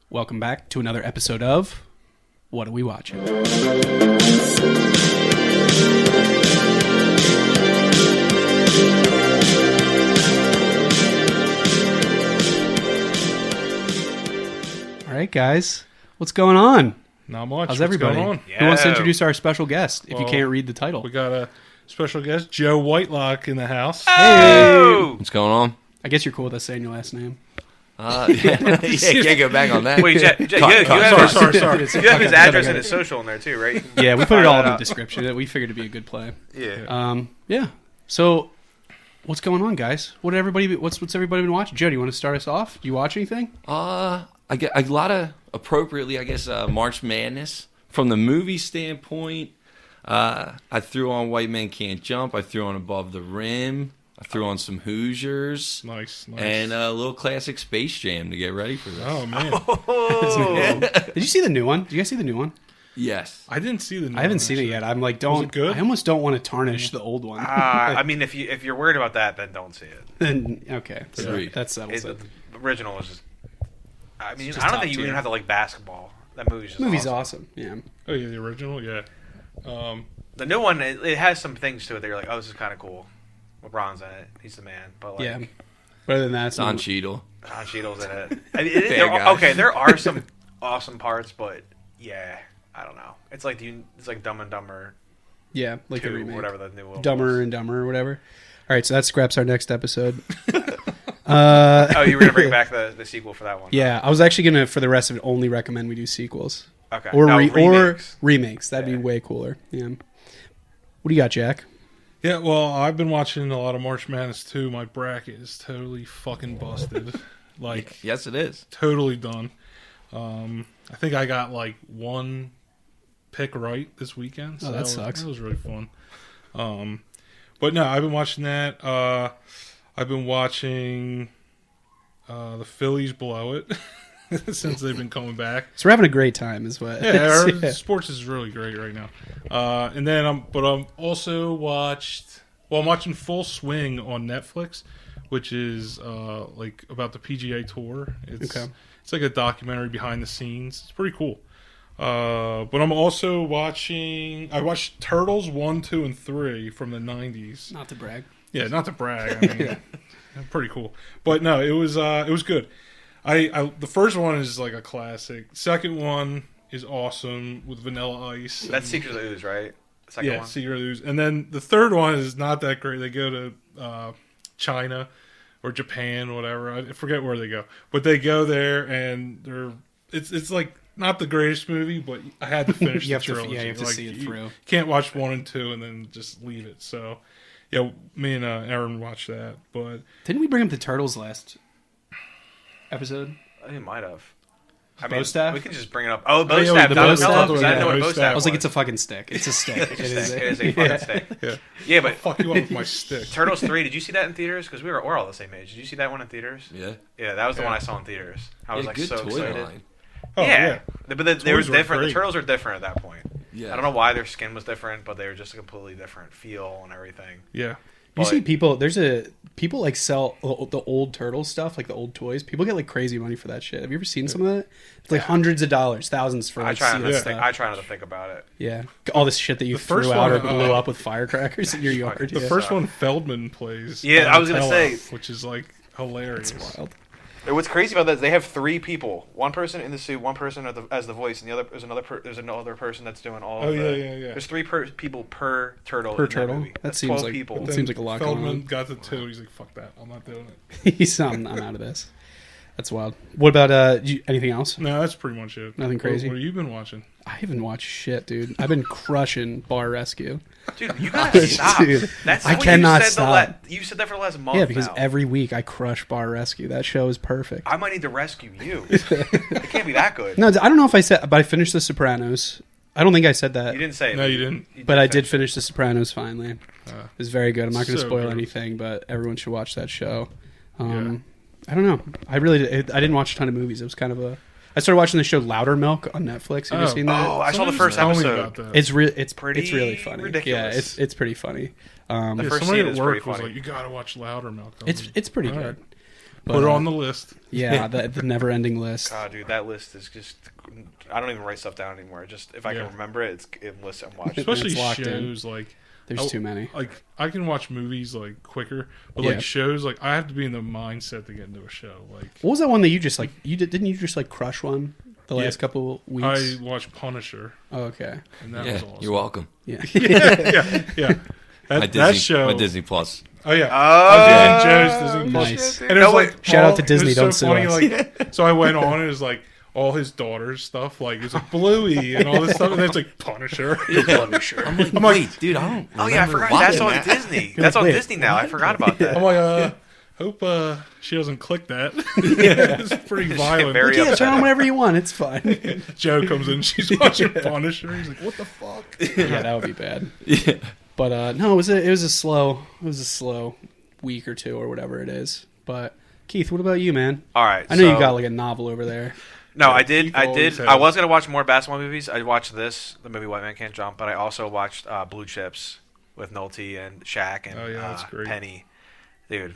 Welcome back to another episode of What Are We Watching? All right, guys. What's going on? Not much. How's everybody? What's going on? Who wants to introduce our special guest if you can't read the title? We got a special guest, Joe Whitelock, in the house. Hey! What's going on? I guess you're cool with us saying your last name. Yeah, can't go back on that. Wait, you have his address and his social in there too, right? Yeah, we put it all in the description. We figured it'd be a good play. Yeah. Yeah. So, what's going on, guys? What's everybody been watching? Joe, do you want to start us off? Do you watch anything? I get a lot of appropriately, I guess, March Madness from the movie standpoint. I threw on White Men Can't Jump. I threw on Above the Rim. I threw on some Hoosiers. Nice. And a little classic Space Jam to get ready for this. Oh, man. Did you see the new one? Did you guys see the new one? Yes. I didn't see the new I haven't one, seen actually. it yet. I'm like, Was it good? I almost don't want to tarnish the old one. I mean, if you're worried about that, then don't see it. Then okay, so Agreed. that settles it. The original is just. I mean, just I don't top think you tier. even have to like basketball. That movie's just Movie's awesome. awesome. Yeah. Oh, yeah, the original? Yeah. The new one, it has some things to it that you're like, oh, this is kind of cool. LeBron's in it. He's the man. But like, Yeah. But other than that, it's Don not- Cheadle. Don Cheadle's in it. I mean, Fair guy. okay, there are some awesome parts, but yeah, I don't know. It's like Dumb and Dumber yeah, like 2, the remake. whatever the new one Dumber was. and Dumber or whatever. All right, so that scraps our next episode. Oh, you were gonna bring back the sequel for that one? Yeah, I was actually gonna, for the rest of it, only recommend we do sequels Okay. or No, or remakes. remakes. That'd Yeah. be way cooler. Yeah. What do you got, Jack? Yeah, well, I've been watching a lot of March Madness, too. My bracket is totally fucking busted. Like, Yes, it is. totally done. I think I got, like, one pick right this weekend. So Oh, that sucks. That was really fun. But no, I've been watching that. I've been watching the Phillies blow it since they've been coming back. So we're having a great time, is what. Yeah, Yeah. sports is really great right now. And then I'm also I'm watching Full Swing on Netflix, which is like about the PGA Tour. It's like a documentary behind the scenes. It's pretty cool. But I'm also watching. I watched Turtles 1, 2, and 3 from the 90s. Not to brag. Yeah, not to brag. I mean, pretty cool. But no, it was good. I the first one is like a classic. Second one is awesome with Vanilla Ice. That's Secret of the Ooze, right? The second one. Secret of the Ooze. And then the third one is not that great. They go to China or Japan, whatever. I forget where they go, but they go there and it's like not the greatest movie, but I had to finish You the have to- trilogy. yeah, you have to Like, see it through. You can't watch 1 and 2 and then just leave it. So yeah, me and Aaron watched that, but Didn't we bring up the Turtles last episode? I think it might have. Bow staff? We can just bring it up. Oh, bow yeah, staff. the That bow was staff. I didn't know what Yeah, a bow bow staff. staff I was like, it's a fucking stick. It's a stick. It is a fucking stick. yeah, Yeah, but fuck you up with my stick. Turtles 3, did you see that in theaters? Because we're all the same age. Did you see that one in theaters? Yeah. Yeah, that was the Yeah. one I saw in theaters. I was Yeah, like good so toy excited. line. Oh, Yeah. But they were Toys were different. The great. Turtles were different at that point. Yeah. I don't know why their skin was different, but they were just a completely different feel and everything. Yeah. You But- see people, people like sell the old Turtles stuff, like the old toys. People get like crazy money for that shit. Have you ever seen some of that? It's like hundreds of dollars, thousands for I like try see not that to stuff. think. I try not to think about it. Yeah. All this shit that you The first threw out or one, blew up with firecrackers in your yard. The yeah. first one Feldman plays. Yeah, I was gonna Donatello, say. which is like hilarious. It's wild. And what's crazy about that is they have 3 people. One person in the suit, one person as the voice, and the other there's another person that's doing all. Oh, of the, yeah. There's 3 people per turtle. Per in turtle? That, movie. That That's seems 12 like- people. It seems like a lot going Feldman on. got the 2. He's like, fuck that. I'm not doing it. He's I'm out of this. That's wild. What about anything else? No, that's pretty much it. Nothing crazy? What have you been watching? I haven't watched shit, dude. I've been crushing Bar Rescue. Dude, you gotta stop. Dude, That's I what cannot you said stop. You said that for the last month. Yeah, because now. every week I crush Bar Rescue. That show is perfect. I might need to rescue you. It can't be that good. No, I don't know if I said, but I finished The Sopranos. I don't think I said that. You didn't say it. No, you didn't. But I did finish The Sopranos finally. It was very good. I'm not going to So spoil good. anything, but everyone should watch that show. Yeah. I don't know. I didn't watch a ton of movies. It was kind of a. I started watching the show Louder Milk on Netflix. Have you seen that? Oh, I saw the Somebody first told me episode. about that. It's pretty really funny. ridiculous. Yeah, it's pretty funny. The Yeah, first somebody scene at is work pretty was funny. like, "You gotta watch Louder Milk." It's pretty All good. Put it on the list. Yeah, the never-ending list. God, dude, that list is just. I don't even write stuff down anymore. Just if I can remember it, it's in lists I'm watching. Especially It's locked shows in. like. There's too many. Like I can watch movies like quicker, but like shows, like I have to be in the mindset to get into a show. Like, what was that one that you just like? Didn't you just like crush one the last couple weeks? I watched Punisher. Oh, okay. And that was awesome. You're welcome. Yeah. yeah. My Show. My Disney Plus. Oh yeah. Oh, Joe's Disney Plus. Nice. And it was like shout out to Disney. It was Don't so sue funny. us. Like, so I went on. It was like all his daughter's stuff. Like it's like Bluey and all this stuff. And then it's like Punisher. Punisher. I'm like, wait, dude, I don't. Oh yeah, I forgot. That's on Disney. That's on Disney now. I forgot about that. I'm like, hope she doesn't click that. It's pretty violent. Very Yeah, turn on whatever you want. It's fine. Joe comes in. She's watching Punisher. He's like, what the fuck? Yeah, that would be bad. Yeah. But no, it was a slow week or two or whatever it is. But Keith, what about you, man? All right. I know you got like a novel over there. No, I did. always has. I was gonna watch more basketball movies. I watched the movie White Man Can't Jump, but I also watched Blue Chips with Nolte and Shaq and that's great. Penny. Dude,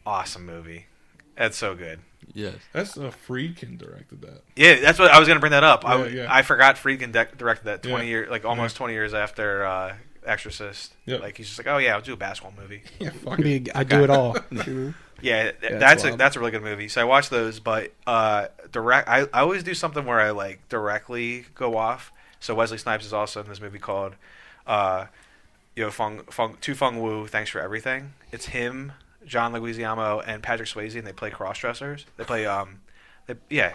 awesome movie. That's so good. Yes. That's Friedkin directed that. Yeah, that's what I was gonna bring that up. Yeah. I forgot Friedkin directed that 20 Yeah. years, like almost 20 years after Exorcist. Yep. Like he's just like, oh yeah, I'll do a basketball movie. Yeah, fuck it. I do it all. You know? Yeah, that's that's a really good movie. So I watched those, but direct. I always do something where I like directly go off. So Wesley Snipes is also in this movie called Tu Fung Wu. Thanks for everything. It's him, John Leguizamo, and Patrick Swayze, and they play cross dressers. They play Oh yeah.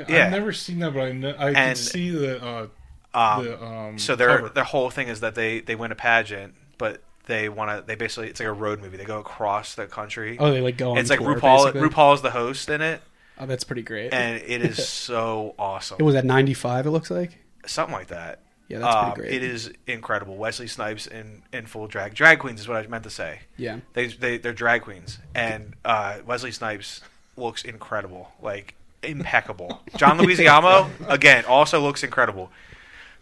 Yeah. I've never seen that, but I can see the so their whole thing is that they win a pageant, but they basically, it's like a road movie. They go across the country. Oh, they like go on It's like tour, RuPaul. basically? RuPaul is the host in it, Oh, that's pretty great. and it is so awesome. It was at 95. It looks like. Something like that. Yeah, that's pretty great. It is incredible. Wesley Snipes in full drag. Drag queens is what I meant to say. Yeah. They're drag queens, and Wesley Snipes looks incredible, like impeccable. John Leguizamo again also looks incredible.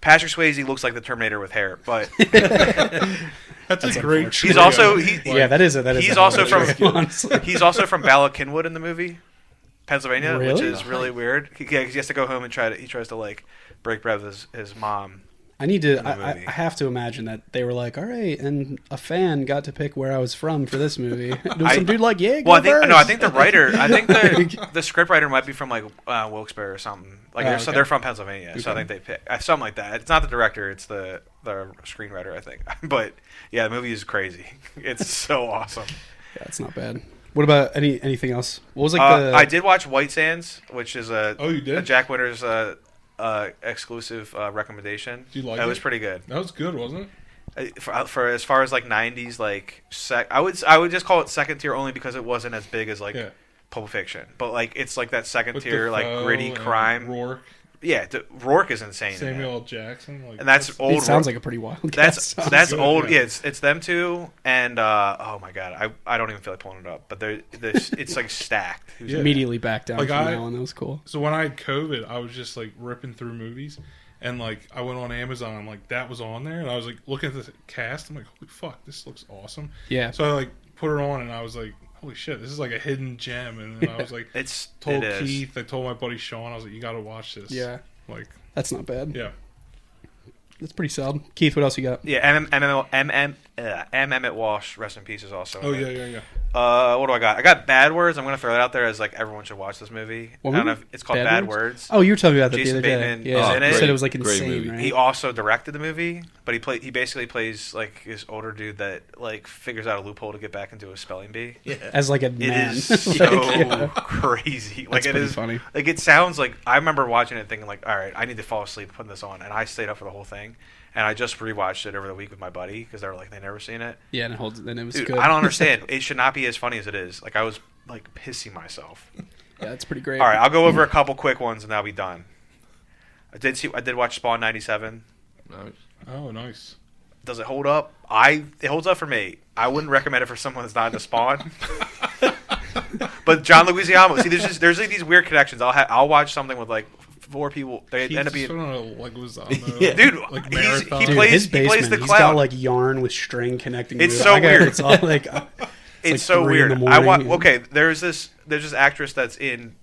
Patrick Swayze looks like the Terminator with hair, but that's a great. he's also that is. He's a also hell of a from trio, honestly. he's also from Bala Cynwyd in the movie Pennsylvania, which Really? is really weird. He has to go home and he tries to like break bread with his mom. I need to. in the I movie. have to imagine that they were like, all right, and a fan got to pick where I was from for this movie. There's some dude like, yeah, go Well, I first. think the writer, the script writer might be from like Wilkes-Barre or something. Like so they're from Pennsylvania, so I think they pick something like that. It's not the director; it's the screenwriter, I think. But yeah, the movie is crazy. It's so awesome. Yeah, it's not bad. What about anything else? What was like I did watch White Sands, which is you did? a Jack Winters exclusive recommendation. Did you like it? it? Was pretty good. That was good, wasn't it? For as far as like 90s, like I would just call it second tier only because it wasn't as big as like Pulp Fiction, but like it's like that second With tier like Defoe gritty and crime. Rourke, Yeah, Rourke is insane. in Samuel it. L. Jackson, like, And that's old. It sounds like a pretty wild. That's cast. good, old. yeah. Yeah, it's them two, and oh my god, I don't even feel like pulling it up, but it's like stacked. Yeah. Immediately back down Like from that one. That was cool. So when I had COVID, I was just like ripping through movies, and like I went on Amazon, like that was on there, and I was like looking at the cast. I'm like, holy fuck, this looks awesome. Yeah. So I like put it on, and I was like, holy shit, this is like a hidden gem. And then I was like, told Keith, I told my buddy Sean, I was like, you got to watch this. Yeah. Like, That's not bad. yeah. That's pretty solid. Keith, what else you got? Yeah, Emmett Walsh, rest in peace, is also. Oh in yeah, it. yeah, yeah. What do I got? I got Bad Words. I'm gonna throw that out there as like everyone should watch this movie. What I don't know movie? if it's called Bad Words. Oh, you were telling me about that Jason the other Bateman day. is Yeah, in you it. said it was like Great insane, movie. right? He also directed the movie, but he basically plays like this older dude that like figures out a loophole to get back into a spelling bee. Yeah, As like a it man. is so yeah. crazy. Like That's it pretty is funny. Like it sounds like I remember watching it thinking like, all right, I need to fall asleep putting this on, and I stayed up for the whole thing. And I just rewatched it over the week with my buddy because they were like, they'd never seen it. Yeah, and it was Dude, good. I don't understand. It should not be as funny as it is. Like I was like pissing myself. Yeah, it's pretty great. All right, I'll go over a couple quick ones and I'll be done. I did watch Spawn '97. Nice. Oh, nice. Does it hold up? It holds up for me. I wouldn't recommend it for someone that's not into Spawn. But John Leguizamo. See, there's like these weird connections. I'll watch something with like 4 people. They end up being. Yeah. Dude, like he Dude, plays. his He basement, plays the he's clown. got like yarn with string connecting. It's to it. so I got- weird. It's all like It's like so 3 in weird. the morning. Okay, there's this there's this actress that's in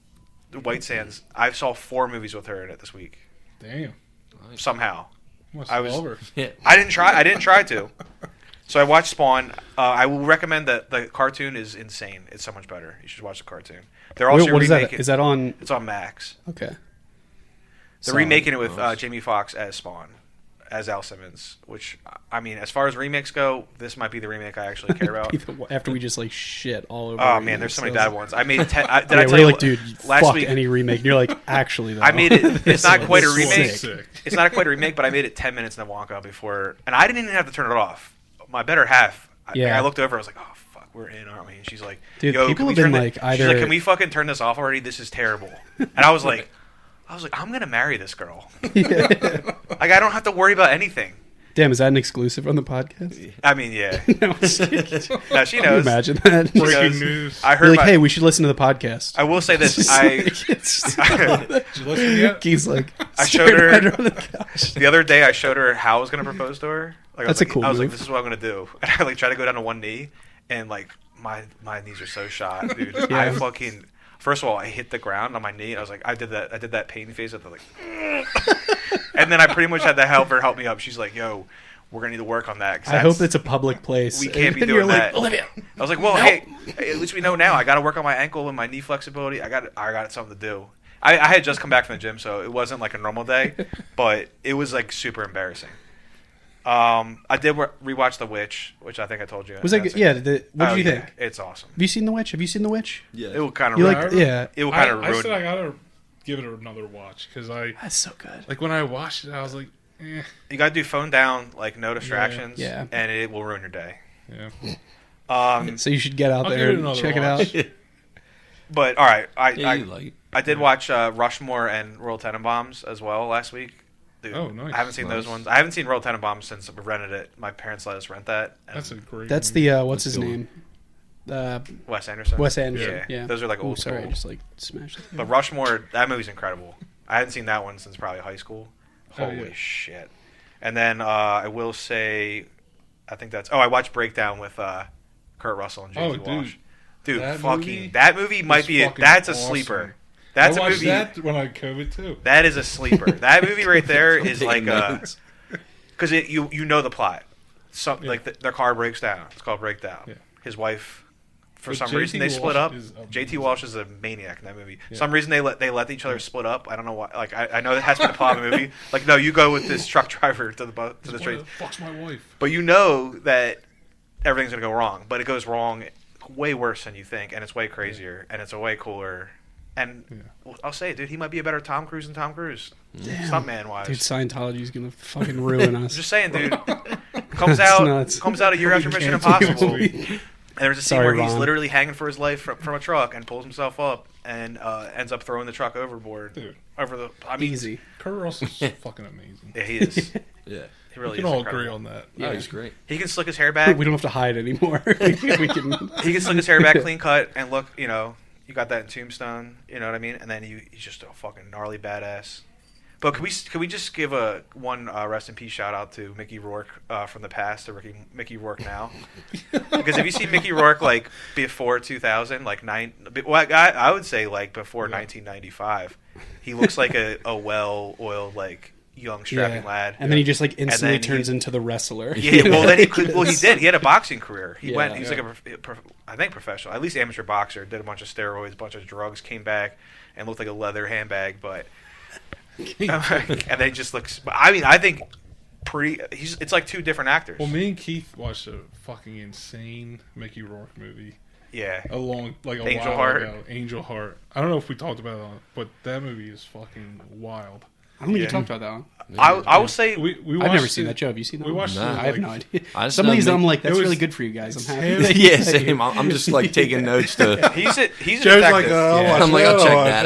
White Sands. I saw 4 movies with her in it this week. Damn. Somehow. I was. Yeah. I didn't try to. So I watched Spawn. I will recommend that the cartoon is insane. It's so much better. You should watch the cartoon. They're also what is that? remaking. Is that on? It's on Max. Okay. They're remaking it with Jamie Foxx as Spawn, as Al Simmons. Which, I mean, as far as remakes go, this might be the remake I actually care about. After we just like shit all over. Oh man, there's so many bad ones. I made 10. I tell we're you, like, dude, last fuck week any remake. And you're like, actually, though. I made it. It's not quite a It's remake. sick. It's not quite a remake, but I made it 10 minutes in the Wonka before, and I didn't even have to turn it off. My better half. Yeah. I looked over. I was like, "Oh fuck, we're in, aren't we?" And she's like, Dude, "Yo, people can we have been turn like, She's either- like, "Can we fucking turn this off already? This is terrible." And I was like, "I'm gonna marry this girl. Like, I don't have to worry about anything." Damn, is that an exclusive on the podcast? I mean, yeah. No, I'm just kidding. No, she Can you knows. imagine that? She Breaking knows. news. I You're heard. like, hey, we should listen to the podcast. I will say this. Did Did you listen yet? He's like, I showed her- staring at on the couch. The other day, I showed her how I was gonna propose to her. Like, That's I was a cool I was like, move. "This is what I'm gonna do," and I like tried to go down to one knee, and like my knees are so shot, dude. Yeah. I fucking first of all, I hit the ground on my knee. I was like, I did that pain face at the like, and then I pretty much had to help her help me up. She's like, "Yo, we're gonna need to work on that." 'cause I hope it's a public place. we can't be And doing you're that. Like, Olivia. I was like, "Well, hey, at least we know now. I got to work on my ankle and my knee flexibility. I got something to do." I had just come back from the gym, so it wasn't like a normal day, but it was like super embarrassing. I did rewatch The Witch, which I think I told you. Was that good? Yeah. What did you yeah, think? It's awesome. Have you seen The Witch? Have you seen The Witch? Yeah. It will kind of You ruin. like? Yeah. It will kind of I ruin. said I gotta give it another watch because That's so good. like when I watched it, I was like, eh. You got to do phone down, like no distractions, Yeah. and it will ruin your day. Yeah. So you should get out I'll there give it and another check watch. it out. But all right, Yeah, you like it. I did watch Rushmore and Royal Tenenbaums as well last week. Dude, Oh, nice. I haven't seen those Nice. ones. I haven't seen Royal Tenenbaums since we rented it. My parents let us rent that. and That's a great. That's movie. the what's his Cool. name? Wes Anderson. Wes Anderson. Yeah. Those are like Ooh, old sorry, I school. just like smashed it. But Rushmore, that movie's incredible. I hadn't seen that one since probably high school. Oh, Holy yeah. shit! And then I will say, I think that's. Oh, I watched Breakdown with Kurt Russell and J.T. Oh, dude. Walsh. Dude, That fucking that movie might be. That's a awesome. sleeper. That's I a watched movie. that when I had COVID too. That is a sleeper. That movie right there is Taking like notes. because you know the plot. Some Yeah. like their car breaks down. It's called Breakdown. Yeah. His wife, for But some J.T. reason, they split Walsh up. is J.T. amazing. Walsh is a maniac in that movie. Yeah. Some reason they let each other split up. I don't know why. Like I know that has to be the plot of the movie. Like no, you go with this truck driver to the Why street, the fuck's my wife? but you know that everything's gonna go wrong. But it goes wrong way worse than you think, and it's way crazier, and it's a way cooler. And well, I'll say it, dude. He might be a better Tom Cruise than Tom Cruise, stuntman wise. Dude, Scientology's gonna fucking ruin us. Just saying, dude. Comes nuts. out a year after Mission Can't take Impossible. it. And there's a scene Sorry, where he's Ron. literally hanging for his life from a truck and pulls himself up and ends up throwing the truck overboard. Dude. Over the, I mean, Easy. Kurt Russell's fucking amazing. Yeah, he is. Yeah. He really We is. can all incredible. agree on that. Oh, he's great. He can slick his hair back. We don't have to hide anymore. we can. He can slick his hair back, clean cut, and look. You know, you got that in Tombstone. You know what I mean? And then he's just a fucking gnarly badass. But could we just give one rest in peace shout out to Mickey Rourke from the past to Mickey Rourke now? Because if you see Mickey Rourke like before 2000, like I would say like before 1995, he looks like a well-oiled like young strapping lad. And then he just like instantly then turns into the wrestler. Yeah, well then he did. He had a boxing career. He Yeah. was like I think professional, at least amateur boxer. Did a bunch of steroids, a bunch of drugs, came back and looked like a leather handbag, but. And then he just looks. I mean, I think it's like two different actors. Well, me and Keith watched a fucking insane Mickey Rourke movie Yeah. a Angel while Heart. ago. Angel Heart. I don't know if we talked about it, but that movie is fucking wild. I don't think Yeah. you talked about that one. I will say We I've watched never seen it- that show. Have you seen that We one? watched Nah. it. I have like, no idea. I just Some of know these, I'm Mick- like, that's it was- really good for you guys. it's I'm him. happy. Yeah, same. I'm just like taking notes to. he's a Joe's detective. like, Yeah. I'm like, I'll check that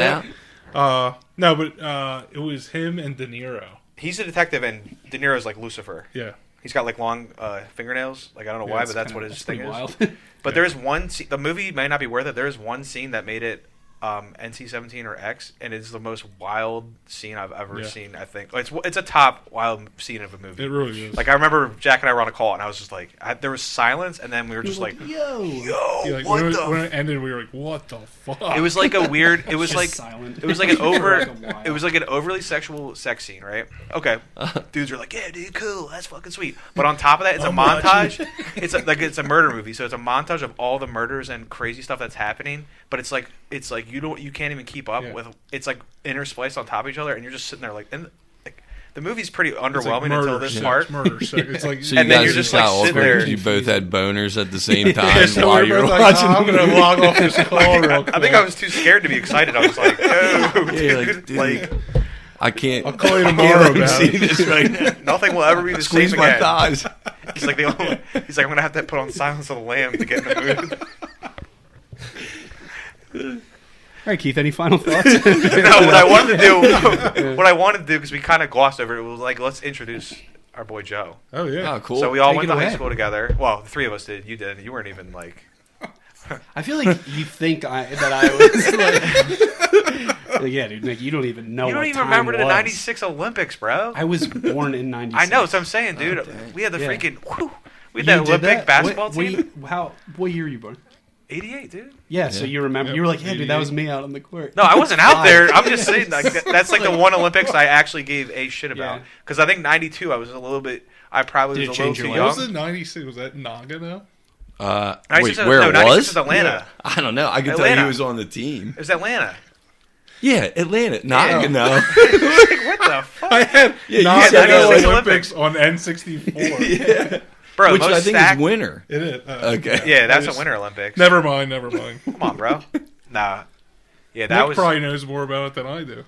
out. No, but it was him and De Niro. He's a detective, and De Niro's like Lucifer. Yeah. He's got like long fingernails. Like I don't know why, it's but that's kinda- what his thing pretty is. wild. But there is one. The movie may not be worth it. There is one scene that made it NC-17 or X, and it's the most wild scene I've ever seen. I think it's a top wild scene of a movie. It really is. Like I remember Jack and I were on a call, and I was just like, there was silence, and then we were just like, yo, like, when it ended, we were like, what the fuck? It was like a weird. It was like silent. it was like an over. It was like an overly sexual sex scene, right? Okay, dudes are like, yeah, dude, cool, that's fucking sweet. But on top of that, it's a montage. It's a murder movie, so it's a montage of all the murders and crazy stuff that's happening. But it's like you can't even keep up with. It's like interspliced on top of each other, and you're just sitting there like, the movie's pretty underwhelming until this part. Murder, sex. It's like, so and then you're just like sitting there. You both had boners at the same time so while you were like, watching. I'm gonna log off this call real quick. I think I was too scared to be excited. I was like, oh, dude, like, I can't. I'll call you tomorrow about see this right now. Nothing will ever be the Squeeze same my again. thighs. He's like, I'm gonna have to put on Silence of the Lamb to get in the mood. All right, Keith. Any final thoughts? No, what I wanted to do, because we kind of glossed over it, was like, let's introduce our boy Joe. Oh yeah, oh, cool. So we all went to high school together. Well, the three of us did. You didn't. You weren't even like. I feel like you think that I was like, yeah, dude. Like, you don't even know. You don't what even time remember the was. '96 Olympics, bro. I was born in '96. I know. So I'm saying, dude. We had the freaking. We had You that did Olympic basketball team. What year were you born? 88, dude. Yeah, so you remember? Yep. You were like, yeah, dude, that was me out on the court. No, I wasn't out there. I'm just saying, like, that's like the one Olympics I actually gave a shit about. Because I think '92, I was a little bit. I probably was a little too young. What was it? '96? Was that Nagano? Wait, where it 96 was? is Atlanta. Yeah. I don't know. I can tell you he was on the team. It was Atlanta. Yeah, Atlanta. Nagano. Like, what the fuck? I had Nagano Olympics on N64. Yeah. Bro, which I think is winter. It is. Okay. Yeah, that's a Winter Olympics. Never mind. Come on, bro. Nah. Yeah, Nick probably knows more about it than I do.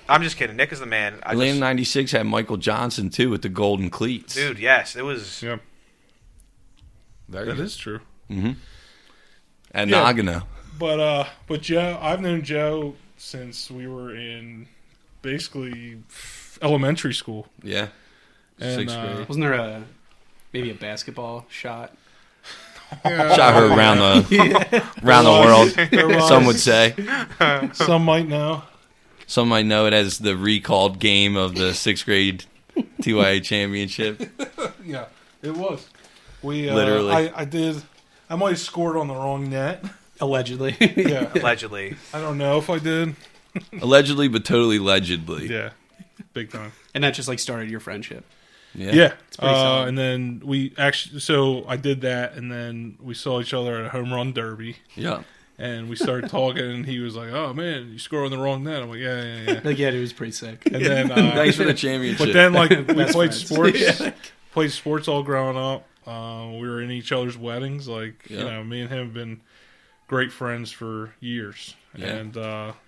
I'm just kidding. Nick is the man. Atlanta '96 had Michael Johnson too with the golden cleats. Dude, yes, it was. Yeah. That is true. Mm-hmm. And Nagano. But Joe, I've known Joe since we were in basically elementary school. Yeah. And, 6th grade. Wasn't there maybe a basketball shot? Shot her around the world. Some would say. Some might know. Some might know it as the recalled game of the 6th grade TYA championship. Yeah, it was. We literally. I might have scored on the wrong net. Allegedly. Yeah. Allegedly. I don't know if I did. Allegedly, but totally allegedly. Yeah. Big time. And that just like started your friendship. Yeah. It's pretty solid. And then we actually, so I did that, and then we saw each other at a home run derby. Yeah. And we started talking, and he was like, "Oh man, you scored on the wrong net." I'm like, "Yeah." Like, yeah, it was pretty sick. And then thanks for the championship. But then, like, we Best played friends. sports. Played sports all growing up. We were in each other's weddings. Like, you know, me and him have been great friends for years. Yeah. And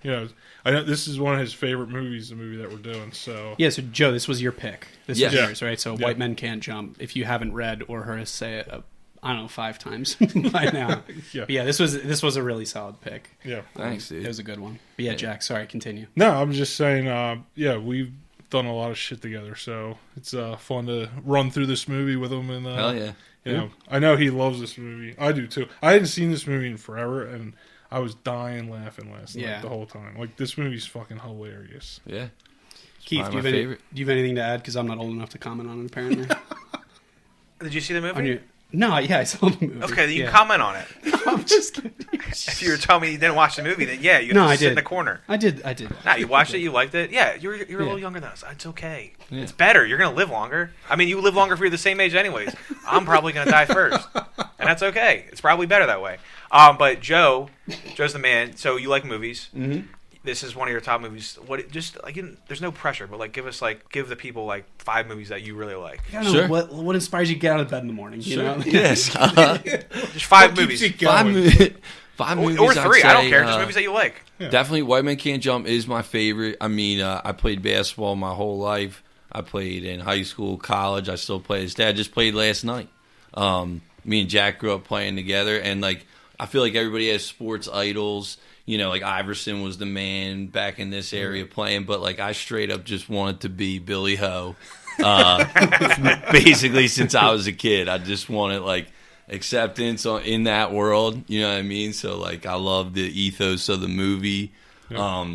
you know, I know this is one of his favorite movies, the movie that we're doing. So Yeah, so Joe, this was your pick. This was Yeah. yours, right? So Yeah. White Men Can't Jump. If you haven't read or heard us say it, I don't know, 5 times by now. Yeah. But yeah, this was a really solid pick. yeah. Thanks, dude. It was a good one. But yeah, Jack, sorry, continue. No, I'm just saying. Yeah, we've done a lot of shit together, so it's fun to run through this movie with him. And Hell yeah. you know, I know he loves this movie. I do too. I hadn't seen this movie in forever, and I was dying laughing last night the whole time. Like, this movie's fucking hilarious. Yeah. Keith, do you have anything to add? Because I'm not old enough to comment on it, apparently. Did you see the movie? No, yeah, I saw the movie. Okay, then you can comment on it. I'm just kidding. If you were telling me you didn't watch the movie, then yeah, you have to sit in the corner. I did. Nah, you watched it, you liked it. Yeah, you're a little younger than us. It's okay. Yeah. It's better. You're gonna live longer. I mean, you live longer if you're the same age, anyways. I'm probably gonna die first, and that's okay. It's probably better that way. But Joe's the man. So you like movies. Mm-hmm. This is one of your top movies. There's no pressure, but like give the people like 5 movies that you really like. I don't know, what inspires you to get out of bed in the morning? You know? Yes. Just 5 movies. 5 movies. Or 3. I don't care. Just movies that you like. Yeah. Definitely, White Men Can't Jump is my favorite. I mean, I played basketball my whole life. I played in high school, college. I still play. His dad just played last night. Me and Jack grew up playing together, and like I feel like everybody has sports idols. You know, like Iverson was the man back in this area playing, but like I straight up just wanted to be Billy Ho. Basically, since I was a kid, I just wanted like, acceptance in that world. You know what I mean? So like, I love the ethos of the movie. Yeah.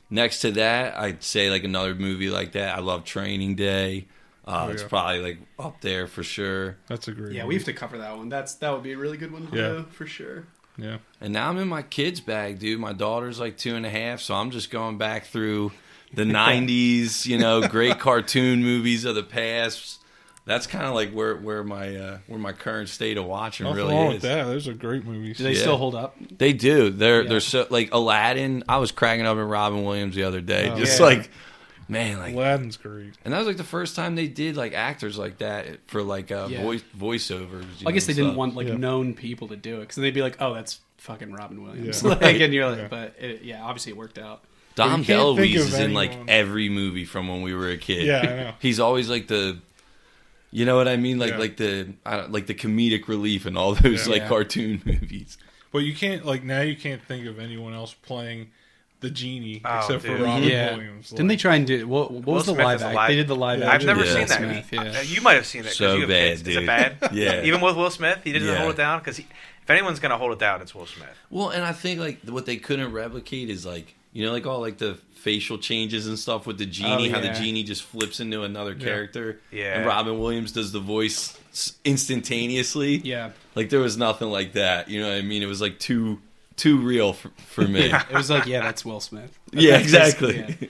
Next to that, I'd say like another movie like that. I love Training Day. It's probably like up there for sure. That's a great. Yeah, movie. we have to cover that one. That would be a really good one to do for sure. Yeah. And now I'm in my kids' bag, dude. My daughter's like 2.5, so I'm just going back through the 90s, you know, great cartoon movies of the past. That's kind of like where my current state of watching Nothing really wrong is. with that. Those are great movies. Do they still hold up? They do. They're so like Aladdin. I was cracking up at Robin Williams the other day. Man, like Aladdin's great. And that was like the first time they did like actors like that for like voiceovers. I guess they didn't want like known people to do it because they'd be like, "Oh, that's fucking Robin Williams." And you're like, but obviously it worked out. Dom DeLuise is in like every movie from when we were a kid. Yeah, I know. He's always like the, you know what I mean, like the comedic relief in all those cartoon movies. But you can't now you can't think of anyone else playing the genie except for Robin Williams. Didn't they try and do what was the live action? They did the live action. I've never seen that. Smith, you might have seen it. So you bad, kids. dude. Is it bad? Yeah. Even with Will Smith, he didn't hold it down because if anyone's gonna hold it down, it's Will Smith. Well, and I think like what they couldn't replicate is like, you know, like all like the facial changes and stuff with the genie, how the genie just flips into another character. Yeah. And Robin Williams does the voice instantaneously. Yeah. Like there was nothing like that. You know what I mean? It was like too real for me. It was like, that's Will Smith. Yeah, exactly.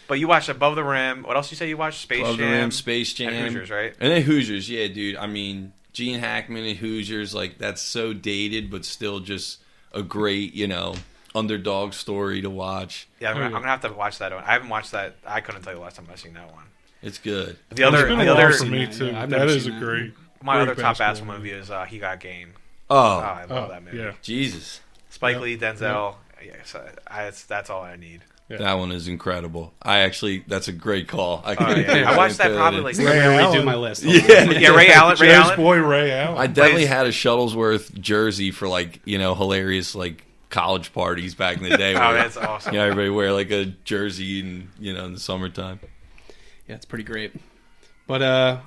But you watched Above the Rim. What else you say you watched? Space Above Jam. the Rim, Space Jam, and Hoosiers, right? And then Hoosiers, yeah, dude. I mean, Gene Hackman and Hoosiers, like that's so dated, but still just a great, you know, underdog story to watch. Yeah, I'm gonna have to watch that one. I haven't watched that. I couldn't tell you the last time I've seen that one. It's good. The other for me too. Yeah, that is a great. My other top basketball movie is He Got Game. Oh, I love that movie. Yeah. Jesus. Spike Lee, Denzel. Yeah, so that's all I need. Yeah. That one is incredible. That's a great call. I watched that probably like Ray Allen. Redo my list. Ray Allen. Joe's boy Ray Allen. I definitely had a Shuttlesworth jersey for like, you know, hilarious like college parties back in the day. Where, that's awesome. You know, everybody wear like a jersey in the summertime. Yeah, it's pretty great. But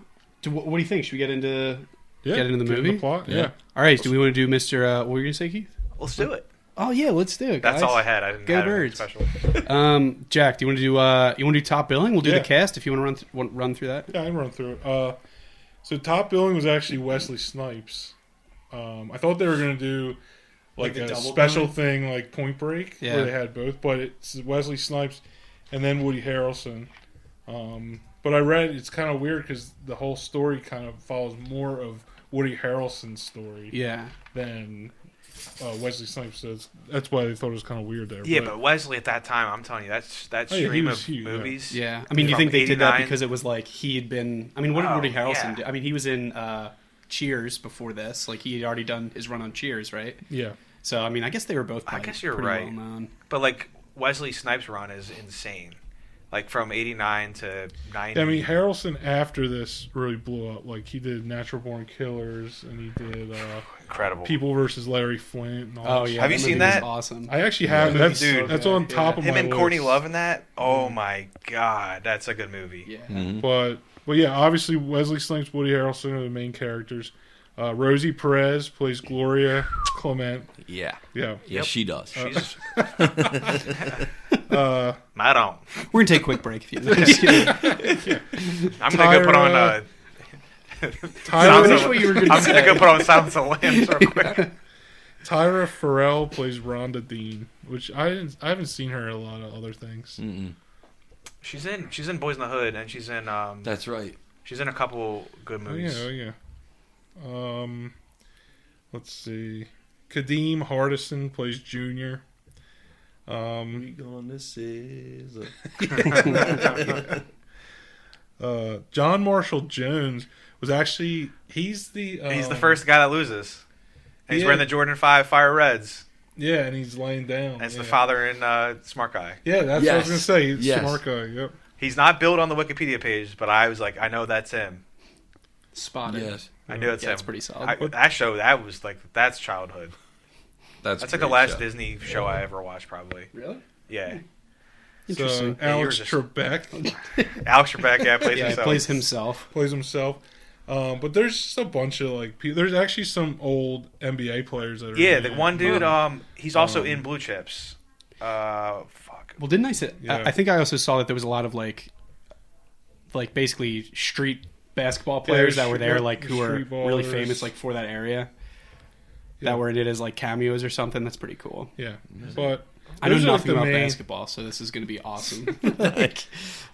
what do you think? Should we get into the movie? The plot? Yeah. All right. Do we want to do Mr. What were you gonna say, Keith? Let's do it. Oh yeah, let's do it, guys. That's all I had. I didn't have anything special. Jack, do you want to do top billing? We'll do the cast if you want to run through that. Yeah, I can run through it. So top billing was actually Wesley Snipes. I thought they were going to do like a special thing like Point Break where they had both, but it's Wesley Snipes and then Woody Harrelson. But I read it's kind of weird because the whole story kind of follows more of Woody Harrelson's story than Wesley Snipes does. That's why they thought it was kind of weird there. Yeah, but Wesley at that time, I'm telling you, that stream of movies. Yeah. I mean, do you think they did that because it was like he had been... I mean, what did Woody Harrelson do? I mean, he was in Cheers before this. Like, he had already done his run on Cheers, right? Yeah. So, I mean, I guess they were both I guess you're pretty right. well known. But, like, Wesley Snipes' run is insane. Like, from 89 to 90. I mean, Harrelson after this really blew up. Like, he did Natural Born Killers, and he did incredible People versus Larry Flint. And all yeah. Have you seen that? Awesome. I actually have. That's on top of my list. Him and Courtney Love in that? Oh, my God. That's a good movie. Yeah. Mm-hmm. But yeah, obviously, Wesley Snipes, Woody Harrelson are the main characters. Rosie Perez plays Gloria Clement. Yeah. Yeah. Yeah, she does. She's... Not on. We're going to take a quick break. If you I'm going to go put on... Finish what you were going to say. I'm going to go put on Silence of the Lambs real quick. Tyra Farrell plays Rhonda Dean, which I haven't seen her in a lot of other things. Mm-mm. She's in Boys in the Hood, and she's in... That's right. She's in a couple good movies. Oh, yeah. Let's see. Kadeem Hardison plays Junior. We gonna scissor. John Marshall Jones was actually he's the first guy that loses. And he's wearing the Jordan 5 Fire Reds. Yeah, and he's laying down. And it's the father in Smart Guy. Yeah, that's what I was gonna say. He's Smart Guy. Yep. He's not built on the Wikipedia page, but I was like, I know that's him. Spotted. Yes. I knew it's him. That's pretty solid. That show, that's childhood. That's like the last show. Disney show I ever watched, probably. Really? Yeah. Interesting. So Alex Trebek. Alex Trebek, plays himself. Plays himself. Plays himself. But there's just a bunch of like there's actually some old NBA players that are the one dude. He's also in Blue Chips. Fuck. Well, didn't I say? Yeah. I think I also saw that there was a lot of like basically street basketball players that were there, like who were really famous, like for that area. Yeah. That were in it as like cameos or something. That's pretty cool. Yeah, but I know those are, nothing like, about main... basketball, so this is going to be awesome.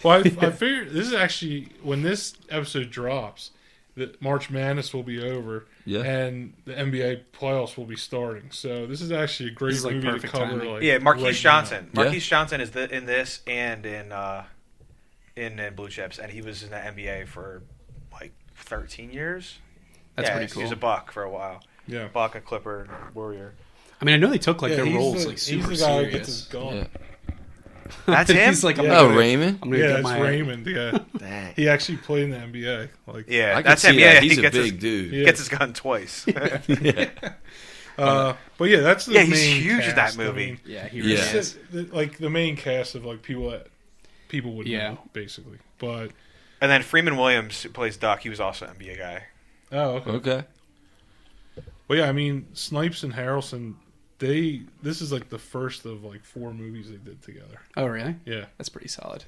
Well, I figured this is actually when this episode drops, the March Madness will be over, and the NBA playoffs will be starting. So this is actually a great movie to cover. Timing. Like, Marquise Johnson. Marquise Johnson is in this and in Blue Chips, and he was in the NBA for like 13 years. That's pretty cool. He was a Buck for a while. Yeah, Buck, a Clipper, and a Warrior. I mean, I know they took like their roles like super he's the guy serious. Who gets his gun. Yeah. That's him. He's like, Raymond. I'm gonna Yeah, get it's my Raymond. Yeah, Dang. he actually played in the NBA. Like, I that's can him. see Yeah, that. He's he a gets big dude. Yeah. Gets his gun twice. Yeah. But yeah, that's the main he's huge in that cast. movie. I mean, yeah, he really Yeah. is. like the main cast of like people that people would know, basically. But And then Freeman Williams, who plays Duck, he was also an NBA guy. Okay. Well, yeah, I mean, Snipes and Harrelson, this is like the first of like 4 movies they did together. Oh, really? Yeah. That's pretty solid.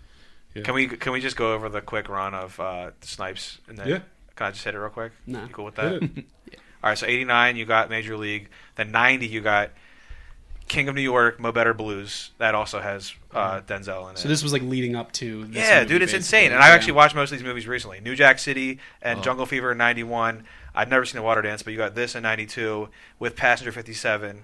Yeah. Can we just go over the quick run of Snipes and then can I just hit it real quick? No. You cool with that? Yeah. All right, so 89 you got Major League, then 90 you got King of New York, Mo Better Blues. That also has Denzel in it. So this was like leading up to this yeah, movie, dude, it's basically. insane. And I actually watched most of these movies recently. New Jack City and Jungle Fever in 91. I'd never seen The Water Dance, but you got this in 92 with Passenger 57,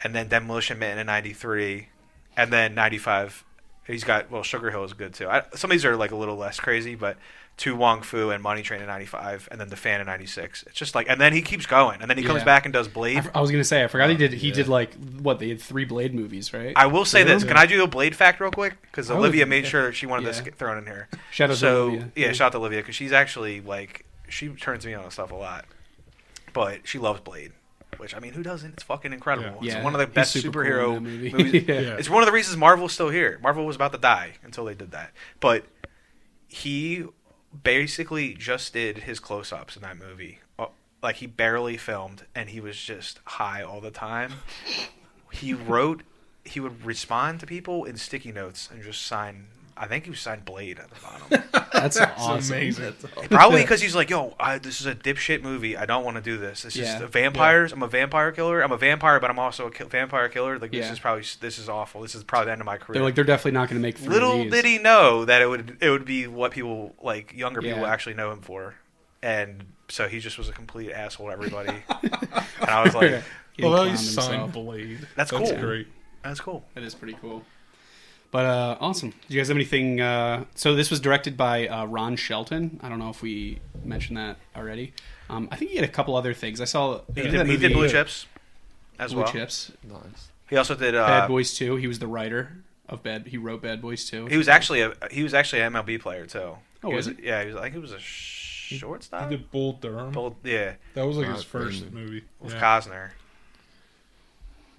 and then Demolition Man in 93, and then 95. He's got, Sugar Hill is good too. Some of these are like a little less crazy, but To Wong Fu and Money Train in 95, and then The Fan in 96. It's just like, and then he keeps going, and then he comes back and does Blade. I was gonna say, I forgot he did like what, they had 3 Blade movies, right? I will say this. Can I do a Blade fact real quick? Because I Olivia would- made sure she wanted this yeah. thrown in here. Shout out to Olivia. Yeah, shout out to Olivia, because she's actually like, she turns me on stuff a lot. But she loves Blade. Which, I mean, who doesn't? It's fucking incredible. Yeah. It's one of the best He's super superhero cool in that movie. movies. Yeah. It's one of the reasons Marvel's still here. Marvel was about to die until they did that. But he basically just did his close-ups in that movie. Like, he barely filmed, and he was just high all the time. He would respond to people in sticky notes and just sign... I think he signed Blade at the bottom. That's awesome. amazing. Probably because he's like, yo, this is a dipshit movie. I don't want to do this. It's just vampires. Yeah. I'm a vampire killer. I'm a vampire, but I'm also a vampire killer. Like, this is awful. This is probably the end of my career. They're definitely not going to make 3 Little did he know that it would be what people, like, younger people actually know him for. And so he just was a complete asshole to everybody. And I was like... Well, he signed Blade. That's cool. That's great. That's cool. That is pretty cool. But awesome. Do you guys have anything? So this was directed by Ron Shelton. I don't know if we mentioned that already. I think he had a couple other things. I saw he did Blue Chips as well. Blue Chips. Nice. He also did Bad Boys 2. He was the writer of He wrote Bad Boys 2. He was actually an MLB player too. Oh, was he? Yeah, I think he was a shortstop. He did Bull Durham. Yeah. That was like his first movie. With Costner.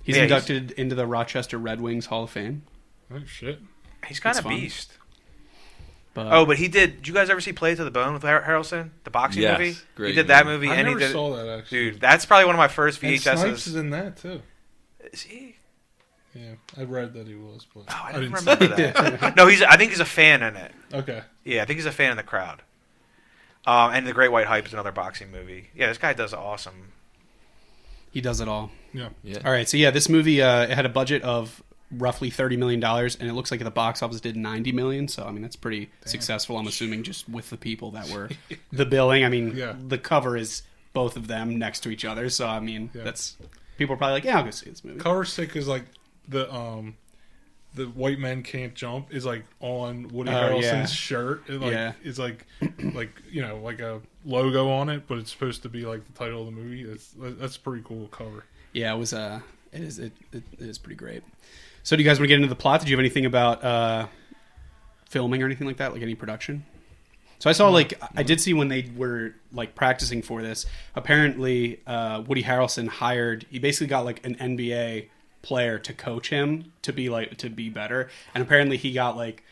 He's inducted into the Rochester Red Wings Hall of Fame. Oh shit! He's kind of beast. But he did. Did you guys ever see Play to the Bone with Harrelson, the boxing movie? Great he did that movie, I and never he did. Saw that actually, dude. That's probably one of my first and VHSs. Snipes is in that too. Is he? Yeah, I read that he was, but I didn't remember that. No, I think he's a fan in it. Okay. Yeah, I think he's a fan in the crowd. And The Great White Hype is another boxing movie. Yeah, this guy does awesome. he does it all. Yeah. All right. So yeah, this movie it had a budget of roughly $30 million, and it looks like the box office did $90 million. So I mean, that's pretty successful. I'm assuming just with the people that were the billing. I mean, the cover is both of them next to each other. So I mean, that's people are probably like, yeah, I'll go see this movie. Cover sick is like the White Men Can't Jump is like on Woody Harrelson's shirt. It it's like like a logo on it, but it's supposed to be like the title of the movie. That's a pretty cool cover. Yeah, it was. It is pretty great. So, do you guys want to get into the plot? Did you have anything about filming or anything like that, like any production? So I saw I did see when they were like practicing for this. Apparently, Woody Harrelson he basically got like an NBA player to coach him to be better, and apparently he got like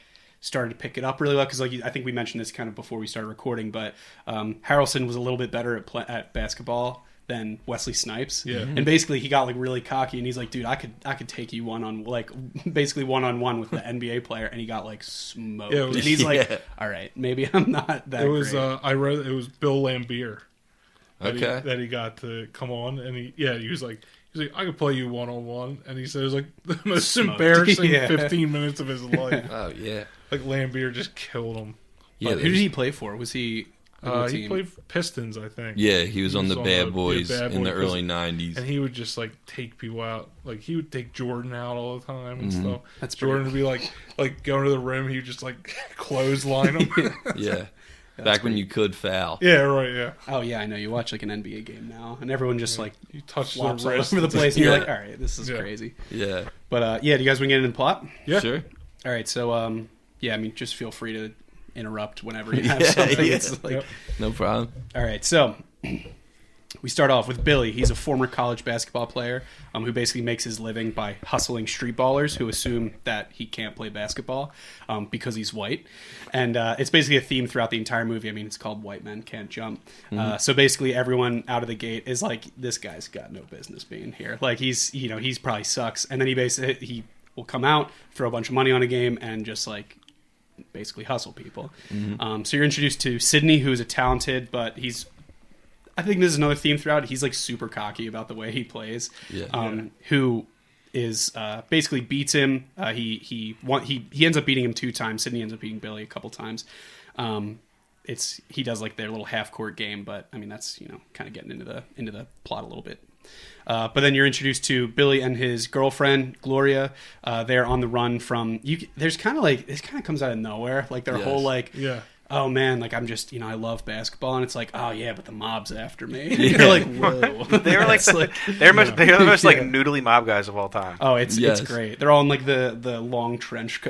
started to pick it up really well because, like, I think we mentioned this kind of before we started recording, but Harrelson was a little bit better at basketball than Wesley Snipes. Yeah. And basically he got like really cocky and he's like, dude, I could take you basically one-on-one with the NBA player, and he got like smoked. Yeah, and he's like, all right, maybe I'm not that It was great. I read it was Bill Lambier. Okay. That he got to come on, and he was like I could play you one-on-one, and he said it was like the most Smoked. embarrassing Yeah. 15 minutes of his life. Oh yeah. Like Lambier just killed him. Yeah. Who did he play for? Was he He played Pistons, I think. Yeah, he was on the Bad Boys Bad in the Boys early '90s. And he would just like take people out. Like he would take Jordan out all the time and stuff. That's Jordan would be like going to the rim. He would just like clothesline him. Yeah. Back when you could foul. Yeah, right. Yeah. Oh yeah, I know. You watch like an NBA game now, and everyone just like You touch the flops all wrist. over the place, and you're Yeah. like, all right, this is Yeah. crazy. Yeah. But yeah, do you guys want to get into the plot? Yeah. Sure. All right, so yeah, I mean, just feel free to interrupt whenever you have Yeah, something. yeah. It's like, Yep. No problem. all right, so we start off with Billy. He's a former college basketball player who basically makes his living by hustling street ballers who assume that he can't play basketball because he's white. And it's basically a theme throughout the entire movie. I mean, it's called White Men Can't Jump. So basically everyone out of the gate is like, this guy's got no business being here. Like, he's probably sucks. And then he will come out, throw a bunch of money on a game, and just like basically hustle people. So you're introduced to Sydney, who's a talented, but I think this is another theme throughout. He's like super cocky about the way he plays. Yeah. Who is basically beats him. He ends up beating him 2 times. Sydney ends up beating Billy a couple times. He does like their little half court game, but I mean that's kind of getting into the plot a little bit. But then you're introduced to Billy and his girlfriend Gloria. They're on the run from There's kind of like this kind of comes out of nowhere. Like their whole like. Yeah. Oh man, like I'm just I love basketball, and it's like, oh yeah, but the mob's after me. You're like, whoa. They were like they're the most like noodly mob guys of all time. Oh, it's Yes. great. They're all in like the long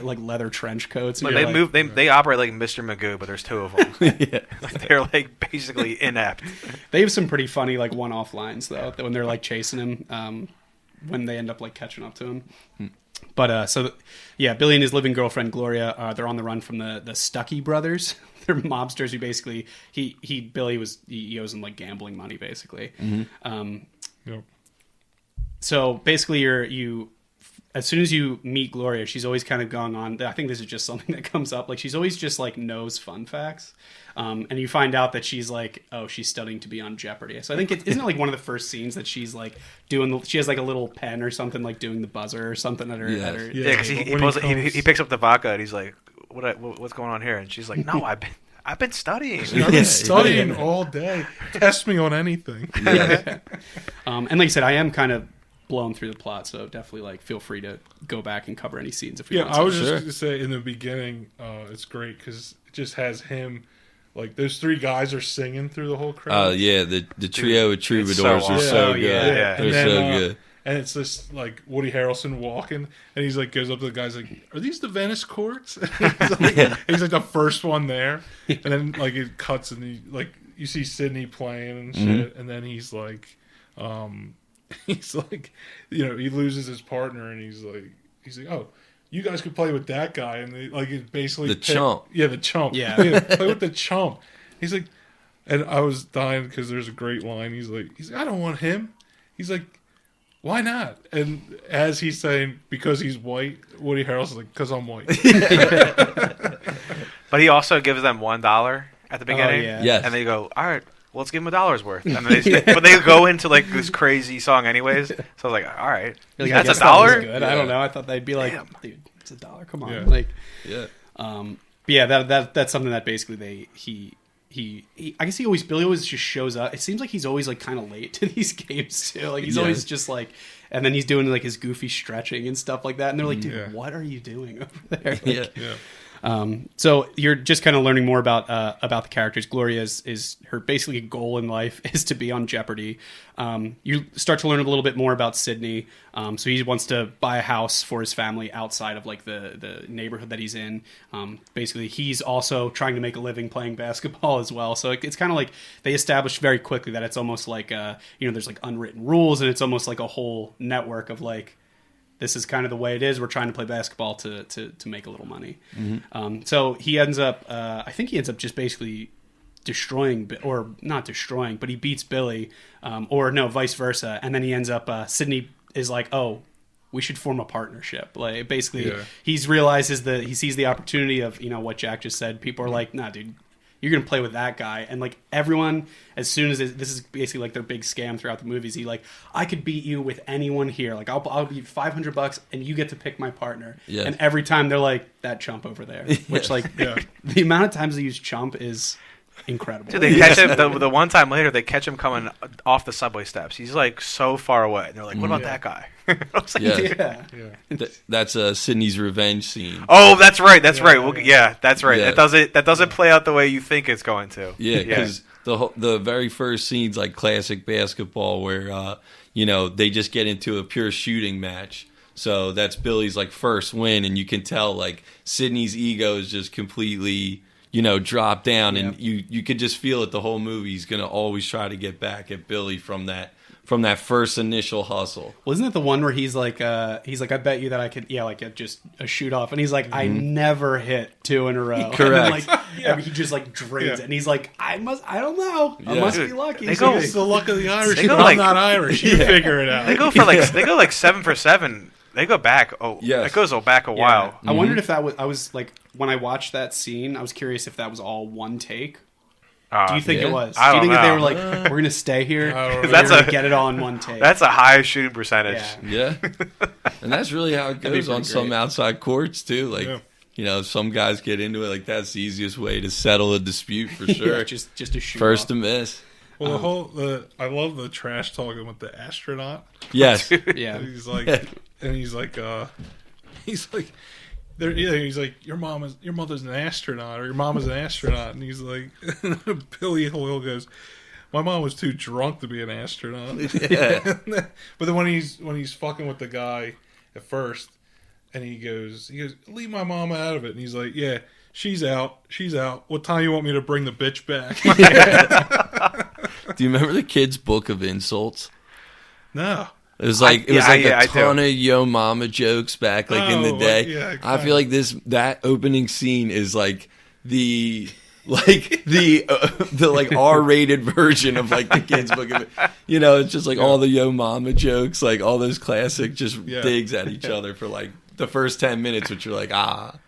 like leather trench coats. Like, And they operate like Mr. Magoo, but there's 2 of them. Like, they're like basically inept. they have some pretty funny like one-off lines though when they're like chasing him. When they end up like catching up to him. But yeah, Billy and his living girlfriend Gloria, they're on the run from the Stuckey brothers. They're mobsters who basically Billy he owes them like gambling money basically. Yep. So basically you as soon as you meet Gloria, she's always kind of going on. I think this is just something that comes up. Like she's always just like knows fun facts. And you find out that she's like, she's studying to be on Jeopardy. So I think isn't it like one of the first scenes that she's like she has like a little pen or something, like doing the buzzer or something at her. Yes. At her Yeah, because he picks up the vodka and he's like, what's going on here? And she's like, no, I've been studying. I've been studying all day. Test me on anything. And like I said, I am kind of blown through the plot, so definitely like feel free to go back and cover any scenes if you want. I was to. just going to say in the beginning, it's great because it just has him. Like those 3 guys are singing through the whole crowd. Yeah, the trio of troubadours so are awesome. so Oh, good. yeah. They're And then, so good. And it's just like Woody Harrelson walking, and he's like goes up to the guys like, "Are these the Venice courts?" He's like the first one there, and then like it cuts and you see Sydney playing and shit, and then he's like, he loses his partner, and he's like, oh. You guys could play with that guy, and it basically The chump. Yeah, the chump. Yeah. Play with the chump. He's like, and I was dying because there's a great line. He's like, I don't want him. He's like, why not? And as he's saying, because he's white, Woody Harrelson's like, because I'm white. But he also gives them $1 at the beginning. yeah. Yes. And they go, all right, well, let's give him $1 worth. And then but they go into like this crazy song anyways. So I was like, all right, Like, I that's guess that was $1. good. I don't know. I thought they'd be like, Damn. dude, it's $1. Come on, Yeah. like, Yeah. but yeah, that's something that basically I guess Billy always just shows up. It seems like he's always like kind of late to these games too. Like he's Yeah. always just like, and then he's doing like his goofy stretching and stuff like that. And they're like, dude, Yeah. what are you doing over there? Like, Yeah. Yeah. So you're just kind of learning more about the characters. Gloria is her basically goal in life is to be on Jeopardy. You start to learn a little bit more about Sydney. So he wants to buy a house for his family outside of like the neighborhood that he's in. Basically, he's also trying to make a living playing basketball as well. So it's kind of like they established very quickly that it's almost like there's like unwritten rules, and it's almost like a whole network of like this is kind of the way it is. We're trying to play basketball to make a little money. So he ends up, I think he ends up just basically destroying, or not destroying, but he beats Billy, or no, vice versa. And then he ends up, Sydney is like, oh, we should form a partnership. Like basically, he realizes that he sees the opportunity of, what Jack just said. People are like, nah, dude, you're going to play with that guy. And like everyone, as soon as this is basically like their big scam throughout the movies, he like, I could beat you with anyone here. Like I'll be $500 and you get to pick my partner. Yes. And every time they're like, that chump over there, which like the amount of times they use chump is incredible. Dude, they catch him the one time later. They catch him coming off the subway steps. He's like so far away. And they're like, "What about that guy?" I was like, That's Sydney's revenge scene. Oh, that's right. That's right. That's right. Yeah. That doesn't play out the way you think it's going to. Yeah, because the very first scene's like classic basketball where they just get into a pure shooting match. So that's Billy's like first win, and you can tell like Sydney's ego is just completely drop down, and you could just feel it the whole movie. He's going to always try to get back at Billy from that first initial hustle. Well, isn't it the one where he's like, I bet you that I could, just a shoot off, and he's like, I never hit 2 in a row. Correct. And then, he just like drains it, and he's like, I don't know, I must be lucky. It's the luck of the Irish. I'm not Irish. You figure it out. They go for 7 for 7. They go back. Oh, yes. It goes back a while. I wondered if that was. I was like, when I watched that scene, I was curious if that was all one take. Do you think it was? Do you think that they were like, we're going to stay here? Get it all in one take. That's a high shooting percentage. Yeah. And that's really how it goes on some outside courts too. Like, some guys get into it. Like that's the easiest way to settle a dispute for sure. just a shoot first off. to miss. Well, I love the trash talking with the astronaut. Yes. Yeah. And he's like, he's like, he's like, your mother's an astronaut, or your mom is an astronaut, and he's like, Billy Hoyle goes, my mom was too drunk to be an astronaut. Yeah. But then when he's fucking with the guy at first, and he goes, leave my mom out of it, and he's like, yeah, she's out. What time you want me to bring the bitch back? Do you remember the kid's book of insults? No. It was like a ton of yo mama jokes back in the day. Yeah, I feel like that opening scene is like the like R-rated version of like the kids book of it. It's just like all the yo mama jokes, like all those classic digs at each other for like the first 10 minutes, which you're like, I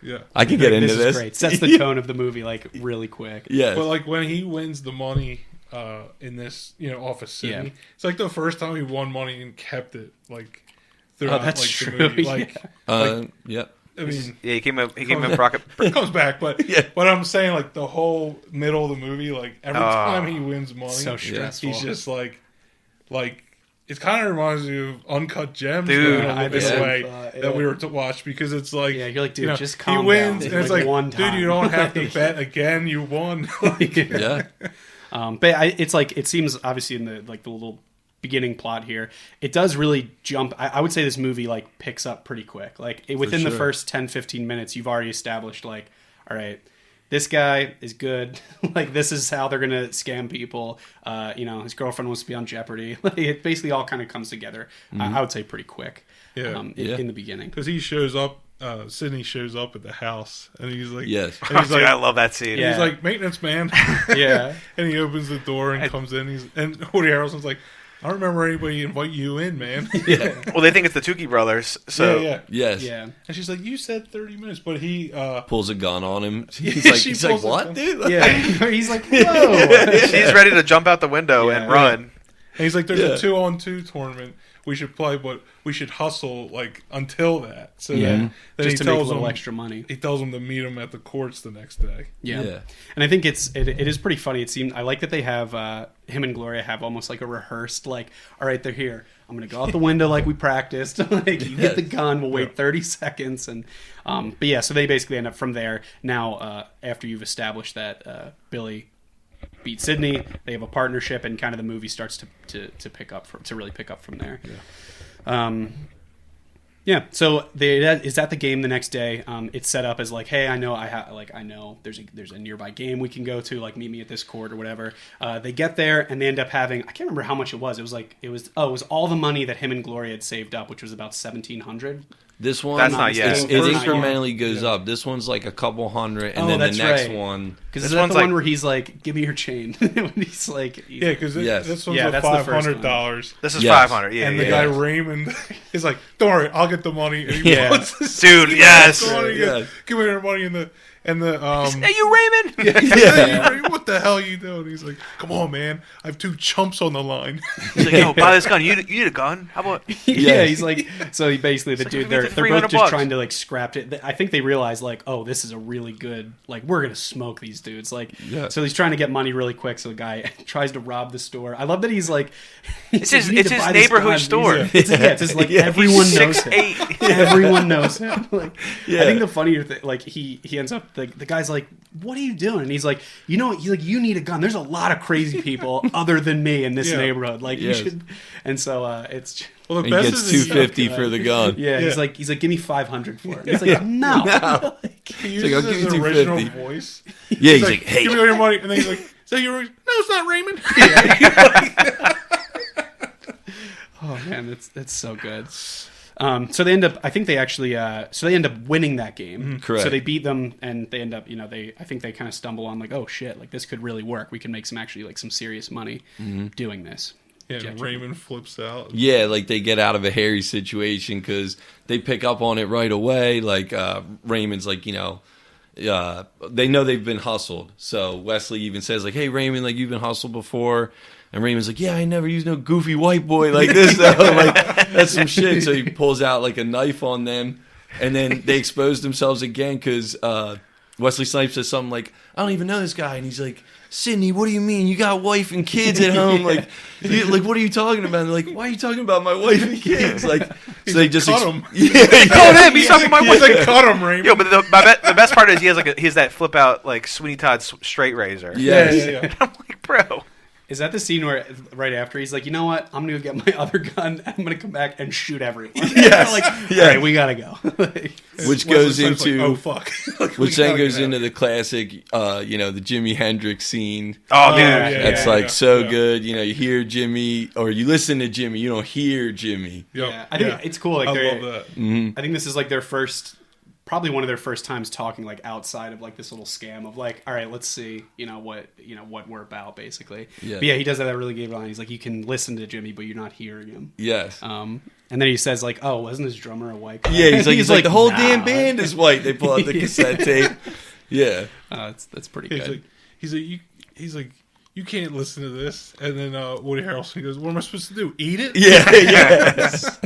can get into this. Is great. Sets the tone of the movie like really quick. Yeah. But like when he wins the money in this, off of Sydney, it's like the first time he won money and kept it like throughout that's the true. movie. Like, yep. I mean, he came in Rocket. Comes back, but but I'm saying like the whole middle of the movie, like every time he wins money, so stressful. He's just like it kind of reminds me of Uncut Gems, dude. This way that we were to watch, because it's like, you're like, dude, just calm he wins, down. and it's like, one time. dude, you don't have to bet again. You won. Yeah. But it's like, it seems obviously in the little beginning plot here, it does really jump. I would say this movie like picks up pretty quick. Like within the first 10-15 minutes, you've already established like, all right, this guy is good. Like this is how they're gonna scam people. His girlfriend wants to be on Jeopardy. Like it basically all kind of comes together. I would say pretty quick. In the beginning, because he shows up. Sydney shows up at the house, and he's like, yes. And he's like, I love that scene. He's like, maintenance man. Yeah. And he opens the door and comes in. And Woody Harrelson's like, I don't remember anybody invite you in, man. Yeah. Well, they think it's the Tukey brothers. So Yes. Yeah. And she's like, you said 30 minutes, but he pulls a gun on him. He's like, what, dude? Yeah. He's like, whoa. She's ready to jump out the window and run. And he's like, there's a 2-on-2 tournament we should play, but we should hustle like until that. So then just to make a little extra money. He tells him to meet him at the courts the next day. Yeah. And I think it is pretty funny. It seemed, I like that they have him and Gloria have almost like a rehearsed, like, all right, they're here. I'm gonna go out the window like we practiced. Like you get the gun, we'll wait 30 seconds, and but yeah, so they basically end up from there. Now after you've established that Billy beat Sydney, they have a partnership, and kind of the movie starts to pick up to really pick up from there. Yeah, so is at the game the next day. It's set up as like, hey, I know there's a nearby game we can go to. Like, meet me at this court or whatever. They get there and they end up having, I can't remember how much it was. It was all the money that him and Gloria had saved up, which was about $1,700. This one, that's not yet. It incrementally goes up. This one's like a couple hundred, and then the next one. Because this one's the one where he's like, "Give me your chain." When he's like, yeah, because this one's that's $500. This is $500. Yeah, and the guy Raymond is like, "Don't worry, I'll get the money." And he dude, yes. Give me your money and the Hey, you Raymond? Yeah. What the hell are you doing? He's like, come on, man. I have 2 chumps on the line. He's like, yo, buy this gun. You need a gun? How about? Yeah, he's like, so he basically, the dude, they're both just trying to like scrap it. I think they realize like, oh, this is a really good, like, we're going to smoke these dudes. Like, so he's trying to get money really quick. So the guy tries to rob the store. I love that he's like, it's his neighborhood store. It's just like everyone knows him. Everyone knows him. Like, I think the funnier thing, like he ends up, the guy's like, what are you doing? And he's like, you know, you need a gun. There's a lot of crazy people other than me in this neighborhood. Like, you should. And so it's. Well, the best gets $250 for the gun. Yeah, he's like, give me $500 for it. He's like, no. He uses I'll give you original voice. Yeah, he's like, hey, give me all your money, and then he's like, is that your? No, it's not Raymond. Oh man, that's so good. So they end up. I think they actually. So they end up winning that game. Correct. So they beat them, and they end up. You know, I think they kind of stumble on like, oh shit, like this could really work. We can make some serious money doing this. Yeah, and Raymond flips out. Yeah, like they get out of a hairy situation because they pick up on it right away. Like Raymond's like, you know, they know they've been hustled. So Wesley even says like, hey Raymond, like you've been hustled before. And Raymond's like, yeah, I never used no goofy white boy like this. Though. Like, that's some shit. So he pulls out like a knife on them. And then they expose themselves again because Wesley Snipes says something like, I don't even know this guy. And he's like, Sydney, what do you mean? You got wife and kids at home? Like, what are you talking about? And they're like, why are you talking about my wife and kids? Like, so they just cut him. Yeah, cut him. He's talking about my wife. Like, cut him, Raymond. Yo, but the best part is he has that flip out like Sweeney Todd straight razor. Yeah. I'm like, bro. Is that the scene where right after he's like, you know what? I'm gonna go get my other gun. I'm gonna come back and shoot everyone. Yes. Like, all right, we gotta go. Which goes into like, oh fuck. Which then goes into the classic, you know, the Jimi Hendrix scene. Oh yeah, that's so good. You know, you hear Jimmy or you listen to Jimmy, you don't hear Jimmy. Yeah, I think it's cool. Like, I love that. Mm-hmm. I think this is like probably one of their first times talking like outside of like this little scam of like, all right, let's see, what we're about basically. Yeah. But yeah, he does that really good line. He's like, you can listen to Jimmy, but you're not hearing him. Yes. And then he says like, oh, wasn't his drummer a white guy? Yeah, he's like the whole damn band is white. They pull out the cassette tape. Yeah. That's pretty good. He's like, you can't listen to this. And then Woody Harrelson goes, what am I supposed to do? Eat it? Yeah. Yes.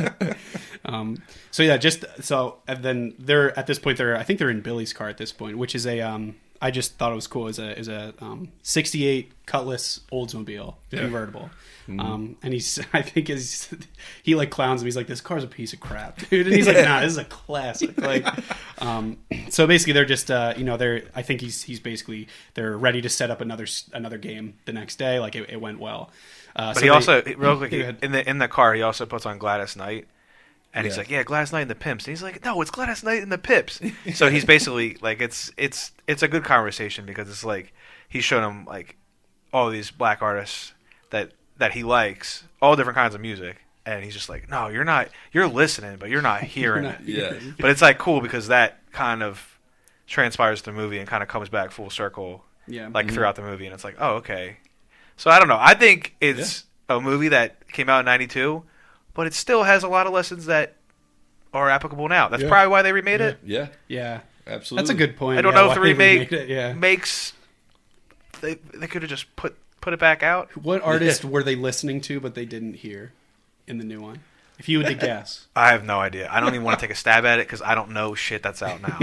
And then they're at this point. I think they're in Billy's car at this point, which is I just thought it was cool. Is a 68 Cutlass Oldsmobile convertible. Mm-hmm. And he like clowns him. He's like, this car's a piece of crap, dude. And he's like, nah, this is a classic. Like, so basically they're just I think he's basically they're ready to set up another game the next day. Like it went well. But he also real quick in the car he also puts on Gladys Knight. And he's like, yeah, Gladys Knight and the Pimps. And he's like, no, it's Gladys Knight and the Pips. So he's basically like, it's a good conversation because it's like he's showing him like all these black artists that he likes, all different kinds of music, and he's just like, no, you're listening, but you're not hearing it. Yeah. But it's like cool because that kind of transpires the movie and kind of comes back full circle, throughout the movie, and it's like, oh, okay. So I don't know. I think it's a movie that came out in '92. But it still has a lot of lessons that are applicable now. That's probably why they remade it. Yeah, absolutely. That's a good point. I don't know if the remake makes. They could have just put it back out. What artist were they listening to, but they didn't hear in the new one? If you had to guess, I have no idea. I don't even want to take a stab at it because I don't know shit that's out now.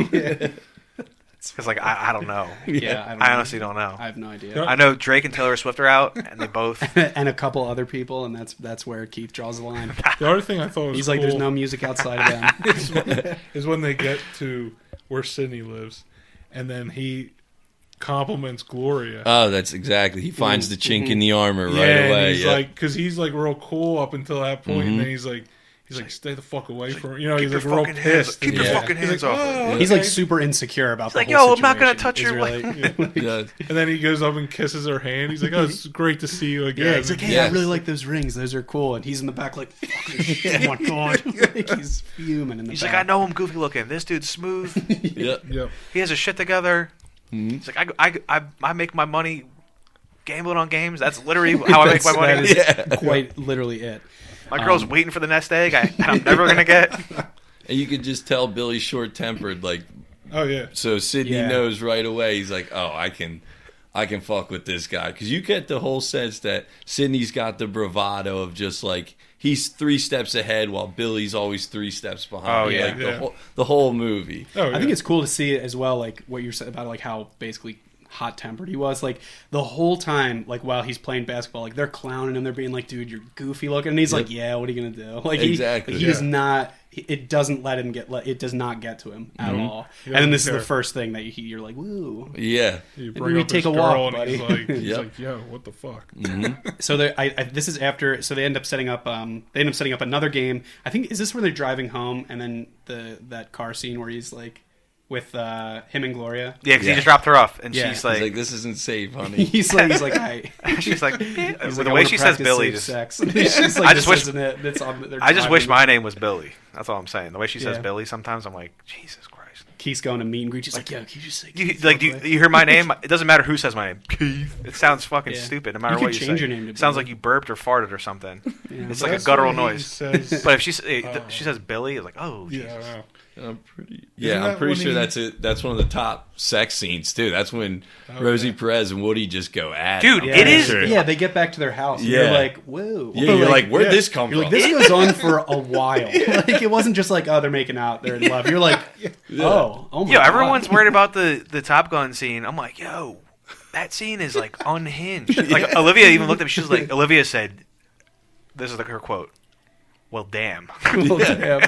Because like I don't know. I honestly don't know. I have no idea. I know Drake and Taylor Swift are out, and they both and a couple other people, and that's where Keith draws the line. The other thing I thought was he's like, there's no music outside of them. is when they get to where Sydney lives, and then he compliments Gloria. Oh, that's exactly. He finds the chink in the armor right away. And he's like, because he's like real cool up until that point, and then he's like, He's like, stay the fuck away from her. Keep He's your like real fucking hands, pissed. keep your fucking hands off. "Oh, He's okay." like super insecure about the like, whole yo, I'm not gonna situation. touch your Like, Yeah. And then he goes up and kisses her hand. He's like, "Oh, it's great to see you again." yeah, he's like, hey, Yes. I really like those rings. Those are cool. And he's in the back like, oh my god, like, he's fuming in the He's back. like, I know I'm goofy looking. This dude's smooth. Yep. Yep. He has his shit together. He's like, I make my money gambling on games. That's literally how I make my money. That is Yeah. quite literally it. My girl's waiting for the nest egg. I'm never gonna get. And you could just tell Billy's short-tempered. Like, Oh yeah. so Sidney Yeah. knows right away. He's like, oh, I can fuck with this guy, because you get the whole sense that Sidney's got the bravado of just like he's 3 steps ahead while Billy's always 3 steps behind. Oh, yeah. Like Yeah. the whole movie. Oh, yeah. I think it's cool to see it as well, like what you're saying about like how basically hot-tempered he was, like the whole time, like while he's playing basketball, like they're clowning him, they're being like, dude, you're goofy looking, and he's like, yeah, what are you gonna do? Like Exactly. he does not, it doesn't let him it does not get to him at all. He And then this doesn't is the care. first thing that you're like, woo. Yeah. You Maybe bring we up take his a walk, girl and buddy. he's Yep. like, yo, what the fuck? So this is after, so they end up setting up another game. I think, is this where they're driving home, and then that car scene where he's like with him and Gloria. Yeah, because Yeah. he just dropped her off, and Yeah. she's He's like, like, this isn't safe, honey. He's like, I. she's like, He's the like, I way wanna she says practice Billy, safe just, sex. She's like, I this just wish- isn't it. It's on, they're I just driving wish the- my name was Billy. That's all I'm saying. The way she says Yeah. Billy, sometimes I'm like, Jesus Christ. Keith's going to meet and greet. She's like, yo, can you just say You, Keith like, real do quick? you hear my name? It doesn't matter who says my name. Keith. It sounds fucking Yeah. stupid, no matter You could what you change say. your name to It sounds Billy. like you burped or farted or something. Yeah. It's like a That's guttural what he noise. says. But if she says Billy, it's like, oh, Yeah, Jesus. I know. I'm pretty that when sure he- that's one of the top sex scenes too. That's when Rosie Perez and Woody just go at Dude, it. Yeah, it is- Yeah, they get back to their house. And Yeah. You're like, whoa. Yeah, you're like, where'd yeah. this come You're from? like, this goes on for a while. Like, it wasn't just like, oh, they're making out, they're in love. You're like, oh my Yo, God. everyone's worried about the Top Gun scene. I'm like, yo, that scene is like unhinged. Like Olivia even looked at me. She was like, Olivia said, this is her quote. Well, damn. Well, damn.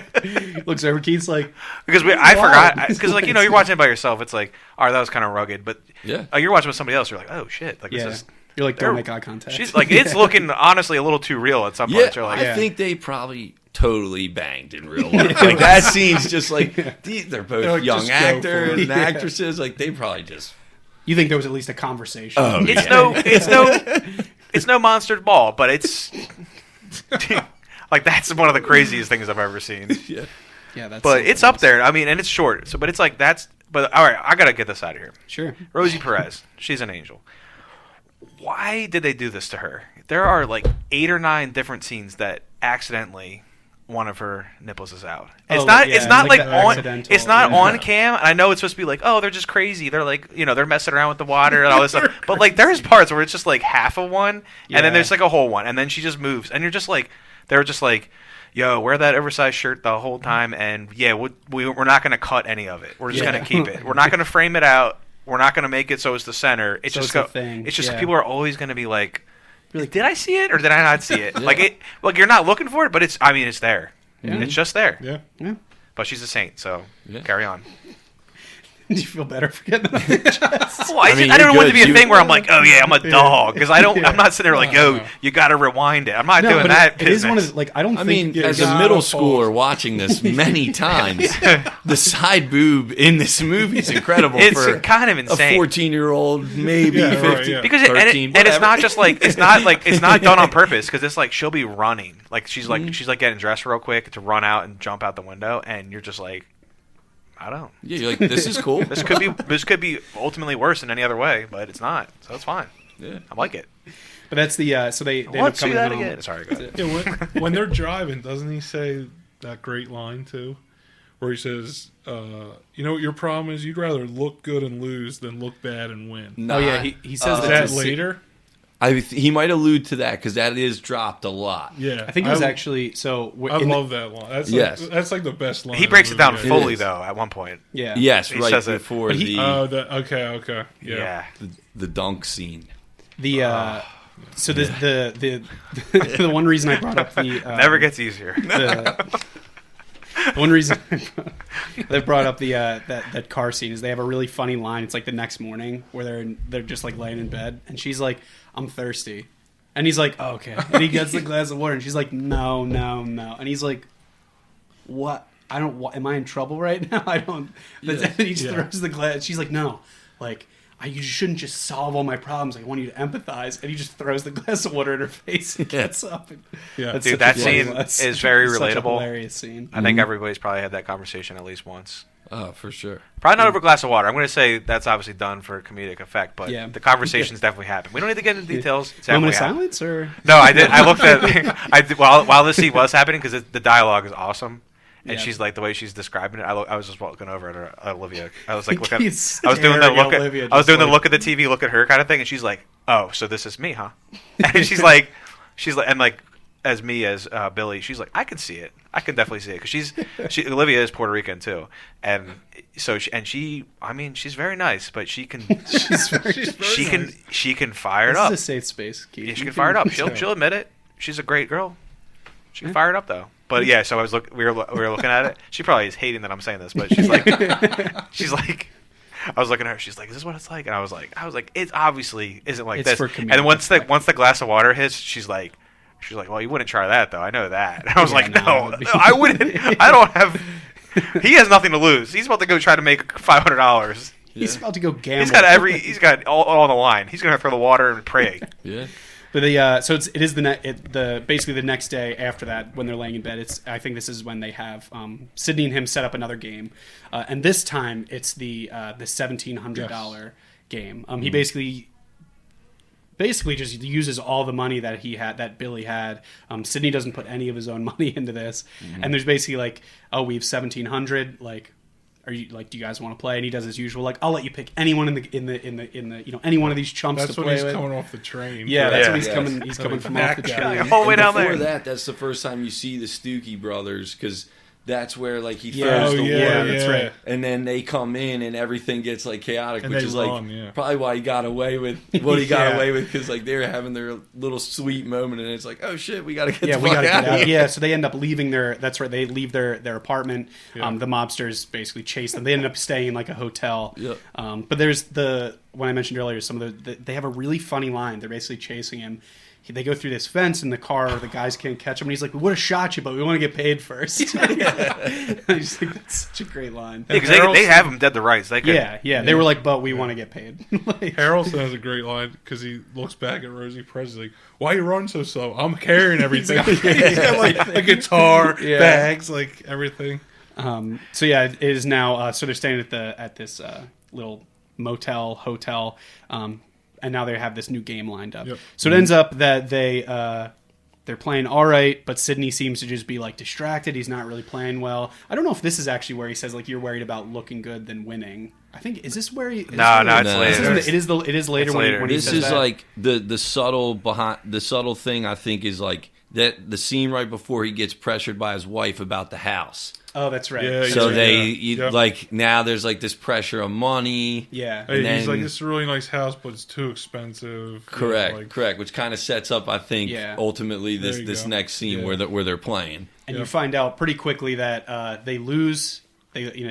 Looks over, Keith's like, Because I forgot. Because like you're watching it by yourself. It's like, all right, that was kind of rugged. But Yeah. you're watching with somebody else. You're like, oh shit. Like yeah. this is. You're like, they're- don't make eye contact. She's like, it's looking honestly a little too real at some Yeah, points. You're like, I think they probably totally banged in real life. Like that scene's just like they're both They're like, young just go for it. actors and Yeah. actresses. Like they probably just You think there was at least a conversation. Oh, it's no monster ball, but it's like that's one of the craziest things I've ever seen. yeah. Yeah, that's But something it's up else. there. I mean, and it's short. So, but it's like that's. But all right, I gotta get this out of here. Sure. Rosie Perez, she's an angel. Why did they do this to her? There are like 8 or 9 different scenes that accidentally one of her nipples is out. It's Oh, not. yeah, it's not like like the on. accidental, It's not yeah. on cam. And I know it's supposed to be like, oh, they're just crazy. They're like, they're messing around with the water and all this stuff. But like, there's parts where it's just like half of one, and Yeah. then there's like a whole one, and then she just moves, and you're just like, they're just like. Yo, wear that oversized shirt the whole time, and yeah, we're not going to cut any of it. We're just Yeah. going to keep it. We're not going to frame it out. We're not going to make it so it's the center. It's So just it's the thing. It's just Yeah. people are always going to be like, You're like, did I see it or did I not see it? Like you're not looking for it, but it's. I mean, it's there. Yeah. It's just there. Yeah. yeah. But she's a saint, so Yeah. carry on. Do you feel better for getting that off your chest? Well, I mean, don't you're want it to be good. a thing where I'm like, oh yeah, I'm a dog, because I don't. Yeah. I'm not sitting there like, yo, No. you got to rewind it. I'm not doing but that. it is one business. of the, like, I don't I think. mean, as a God, middle I'm schooler false. watching this many times, the side boob in this movie is incredible It's for kind of a insane. 14-year-old, maybe Yeah, right, 15. yeah. Because 13, and it's whatever. not just like it's not done on purpose, because it's like she'll be running, like she's like getting dressed real quick to run out and jump out the window, and you're just like, I don't. Yeah, you're like, this is cool. This could be ultimately worse in any other way, but it's not, so it's fine. Yeah. I like it. But that's the so they end up Let's see coming that home. again. Sorry, go ahead. Yeah, when they're driving, doesn't he say that great line too, where he says, "You know what your problem is? You'd rather look good and lose than look bad and win." Oh yeah, he says Is that, that to later? He might allude to that because that is dropped a lot. Yeah, I think it was actually so. I love that line. That's Yes. that's like the best line. He in breaks the it down movie. fully is. though at one point. yeah. Yes, He right says it. before But he- the Oh, okay, Yeah. the dunk scene. The so the the one reason I brought up the Never gets easier. the one reason they brought up the that car scene is they have a really funny line. It's like the next morning where they're just like laying in bed, and she's like, "I'm thirsty," and he's like, oh, "Okay," and he gets the glass of water, and she's like, "No," and he's like, what? I don't. Am I in trouble right now? I don't. But then he just throws the glass. She's like, no, like. You shouldn't just solve all my problems. I want you to empathize. And he just throws the glass of water in her face and gets up. And dude, that scene is very relatable. Such a hilarious scene. I think everybody's probably had that conversation at least once. Oh, for sure. Probably not over a glass of water. I'm going to say that's obviously done for comedic effect, but the conversations definitely happen. We don't need to get into details. Moment of silence, or no? I did. I looked at while this scene was happening because the dialogue is awesome. And she's like the way she's describing it. I was just looking over at her, Olivia. I was like, looking. I was doing the look. I was doing the look at the TV, look at her kind of thing. And she's like, "Oh, so this is me, huh?" And she's like, and like as me as Billy, she's like, "I can see it. I can definitely see it." Because Olivia is Puerto Rican too, and so I mean, she's very nice, but she can she can fire it up. This is a safe space, Keith. Yeah, she can fire it up. She'll admit it. She's a great girl. She can fire it up though. But yeah, so we were looking at it. She probably is hating that I'm saying this, but she's like, I was looking at her. She's like, "Is this what it's like?" And I was like, "It obviously isn't like this." And then once the glass of water hits, she's like, "Well, you wouldn't try that though. I know that." And I was like, "No, I wouldn't. I don't have." He has nothing to lose. He's about to go try to make $500. He's about to go gamble. He's got all on the line. He's gonna throw the water and pray. Yeah. But so it is basically the next day after that when they're laying in bed. I think this is when they have Sydney and him set up another game, and this time it's the $1,700 game. He basically just uses all the money that Billy had. Sydney doesn't put any of his own money into this, and there's basically like, oh, we have $1,700, like. Are you like? Do you guys want to play? And he does his usual, like, I'll let you pick anyone in the any one of these chumps to play with. That's when he's coming off the train. Yeah, that's when he's coming. He's coming from off the train. All the way down there. Before that's the first time you see the Stookie brothers because that's where like he throws the water. That's right. And then they come in and everything gets like chaotic, and which is probably why he got away with what he got away with because like they were having their little sweet moment and it's like, oh shit, we got to get the fuck out of here. Yeah, so they end up leaving that's right. They leave their apartment. Yeah. The mobsters basically chase them. They end up staying in like a hotel. Yeah. But there's when I mentioned earlier, they have a really funny line. They're basically chasing him. They go through this fence in the car. The guys can't catch him. And he's like, we would have shot you, but we want to get paid first. I just think that's such a great line. Yeah, because they have him dead to rights. They They were like, but we want to get paid. Harrelson has a great line because he looks back at Rosie Presley. Why you run so slow? I'm carrying everything. He's got like a guitar, bags, like everything. So yeah, it is now. So they're staying at this little hotel. And now they have this new game lined up. Yep. So it ends up that they're playing all right, but Sydney seems to just be like distracted. He's not really playing well. I don't know if this is actually where he says like you're worried about looking good than winning. I think is this where he? No, it's later. It is later when he says that. This is like the subtle thing. I think is like that the scene right before he gets pressured by his wife about the house. Oh, that's right. Yeah, so like now there's like this pressure of money. Yeah, and then, he's like, "This is a really nice house, but it's too expensive." Correct, correct. Which kind of sets up, I think, ultimately this next scene where they're playing. And you find out pretty quickly that they lose.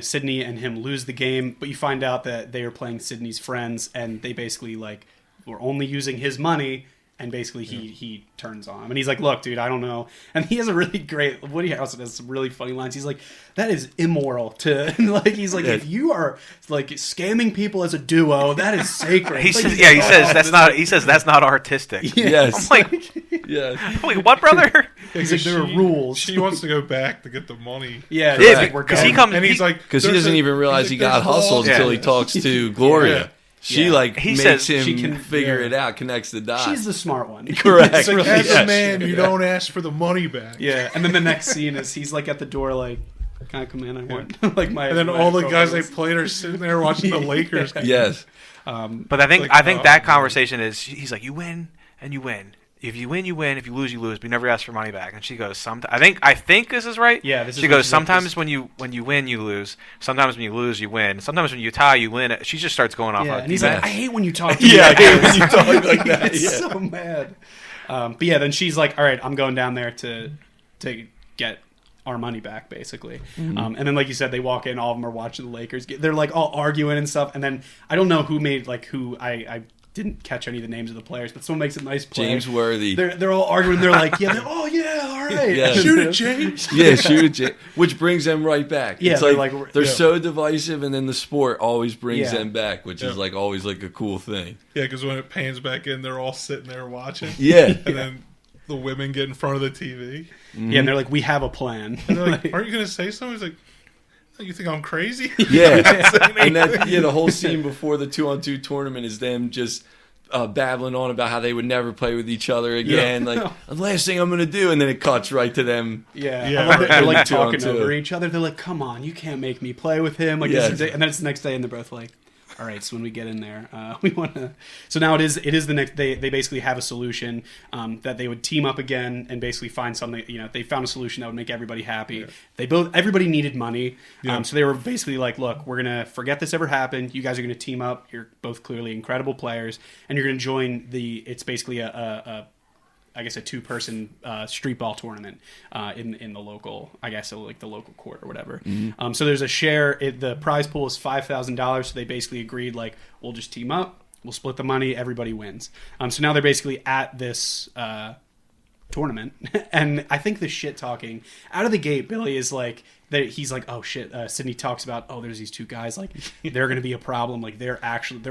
Sydney and him lose the game, but you find out that they are playing Sydney's friends, and they basically like were only using his money. And basically, he turns on him, and he's like, "Look, dude, I don't know." And he has a really great Woody Harrelson has some really funny lines. He's like, "That is immoral to like." He's like, "If you are like scamming people as a duo, that is sacred." He says that's not. He says that's not artistic. Yes, I'm like, I'm like, what, brother? He's like, there are rules. She wants to go back to get the money. Yeah, because he comes and he's like, because he doesn't even realize he got hustled until he talks to Gloria. Yeah. She makes him figure it out, connects the dots. She's the smart one. Correct. It's like, as a man, you don't ask for the money back. Yeah, and then the next scene is he's like at the door, like, "Can I come in? I want like my." And then all the guys they played are sitting there watching the Lakers. Yes. But I think that conversation is he's like, "You win and you win. If you win, you win. If you lose, you lose. But you never ask for money back." And she goes, "Sometimes I think this is right." Yeah, she goes, "Sometimes when you win, you lose. Sometimes when you lose, you win. Sometimes when you tie, you win." She just starts going off. Yeah, like, and he's like, "I hate when you talk to me." I hate when you talk like that. He's so mad. But yeah, then she's like, "All right, I'm going down there to get our money back," basically. Mm-hmm. And then, like you said, they walk in. All of them are watching the Lakers. They're like all arguing and stuff. And then I don't know who made like who I didn't catch any of the names of the players, but someone makes a nice play. James Worthy. They're all arguing. They're like, all right. Yeah. Shoot it, James. Yeah, shoot it, James. Which brings them right back. Yeah, it's they're so divisive, and then the sport always brings them back, which is like always like a cool thing. Yeah, because when it pans back in, they're all sitting there watching. Yeah. And then the women get in front of the TV. Yeah, and they're like, we have a plan. And they're like, aren't you going to say something? He's like, oh, you think I'm crazy? Yeah. And the whole scene before the 2-on-2 tournament is them just babbling on about how they would never play with each other again. Like, the last thing I'm going to do. And then it cuts right to them. Yeah. Yeah. I love that they're like talking 2-on-2. over each other. They're like, come on, you can't make me play with him. Like, this is it. And then it's the next day, and they're both like, all right, so when we get in there, we want to. So now it is the next. They basically have a solution that they would team up again and basically find something. They found a solution that would make everybody happy. Yeah. Everybody needed money, so they were basically like, look, we're gonna forget this ever happened. You guys are gonna team up. You're both clearly incredible players, and you're gonna join the. It's basically a 2-person street ball tournament in the local, like the local court or whatever. Mm-hmm. So there's a share. The prize pool is $5,000. So they basically agreed, like, we'll just team up, we'll split the money, everybody wins. So now they're basically at this tournament, and I think the shit talking out of the gate, Billy is like. He's like, oh shit. Sydney talks about, there's these 2 guys, like they're gonna be a problem. Like they're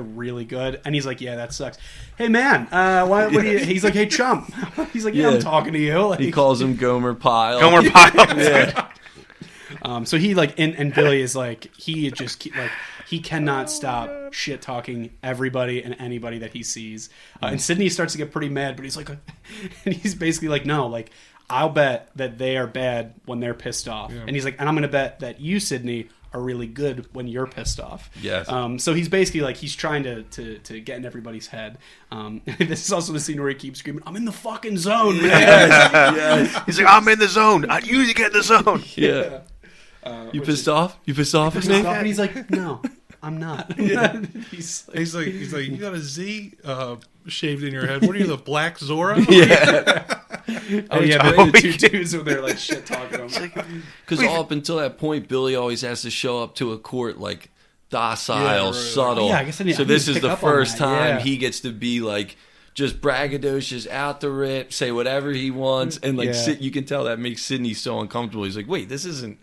really good. And he's like, yeah, that sucks. Hey man, what do you? He's like, hey chump. He's like, yeah, I'm talking to you. Like, he calls him Gomer Pyle. Gomer Pyle. Yeah. So he like, and Billy is like, he just like. He cannot stop shit talking everybody and anybody that he sees. And Sydney starts to get pretty mad, but he's like, and he's basically like, no, like, I'll bet that they are bad when they're pissed off. Yeah. And he's like, and I'm going to bet that you, Sydney, are really good when you're pissed off. Yes. So he's basically like, he's trying to get in everybody's head. This is also the scene where he keeps screaming, I'm in the fucking zone, man. Yes. He's like, I'm in the zone. You need to get in the zone. Yeah. You pissed off? You pissed off at me? And he's like, no, I'm not. Yeah. he's like, you got a Z shaved in your head. What are you, the Black Zorro? Yeah. The 2 dudes when they're like shit talking him. Because all up until that point, Billy always has to show up to a court like docile, subtle. Yeah, I guess so this is the first time he gets to be like just braggadocious, out the rip, say whatever he wants, and like you can tell that makes Sydney so uncomfortable. He's like, wait, this isn't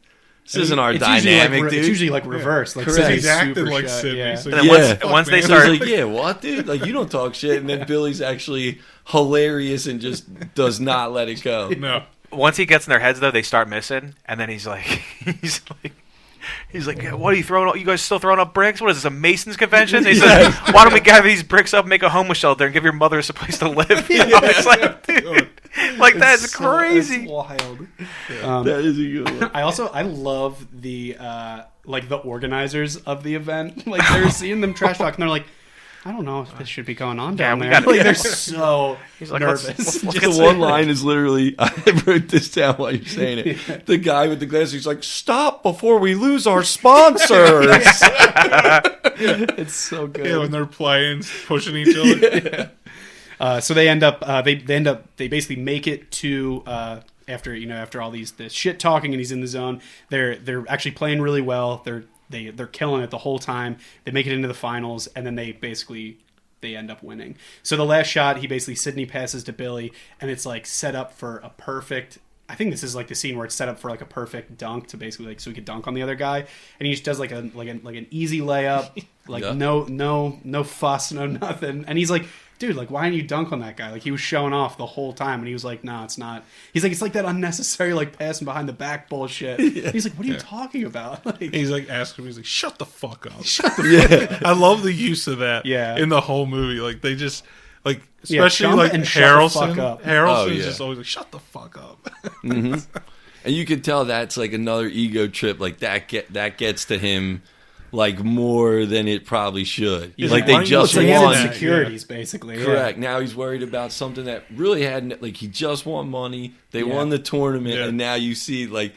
our dynamic, dude. It's usually like reverse. Like he's acting like Sydney. Yeah. So and then once they start, he's like, yeah, what, dude? Like, you don't talk shit. And then Billy's actually hilarious and just does not let it go. No. Once he gets in their heads, though, they start missing, and then he's like, yeah, what are you throwing? You guys still throwing up bricks? What is this, a Masons convention? And he says, why don't we gather these bricks up, make a homeless shelter, and give your mother a place to live? You know? It's like, dude, like that's crazy. It's wild. That is a good one. I love the the organizers of the event. Like they're seeing them trash talk, and they're like, I don't know if this should be going on down there. They're so nervous. Let's the one line is literally, I wrote this down while you're saying it. Yeah. The guy with the glasses, he's like, stop before we lose our sponsors. It's so good. Yeah, when they're playing, pushing each other. Yeah. So they end up, they basically make it to, after all this shit talking and he's in the zone, they're actually playing really well. They're killing it the whole time. They make it into the finals, and then they end up winning. So the last shot, Sydney passes to Billy, and it's like set up for a perfect. I think this is like the scene where it's set up for like a perfect dunk to basically like so he could dunk on the other guy, and he just does like an easy layup, like no fuss, no nothing, and he's like, dude, like, why didn't you dunk on that guy? Like, he was showing off the whole time, and he was like, no, it's not. He's like, it's like that unnecessary, like, passing behind the back bullshit. Yeah. He's like, what are you talking about? Like, he's like, asking me, he's like, shut the fuck up. Shut the fuck up. I love the use of that in the whole movie. Like, they just, like, especially, like, Harrelson. Harrelson's just always like, shut the fuck up. Mm-hmm. And you can tell that's, like, another ego trip. Like, that gets to him like more than it probably should. Yeah. Like they just won insecurities, basically. Correct. Yeah. Now he's worried about something that really hadn't. Like he just won money. They won the tournament, and now you see like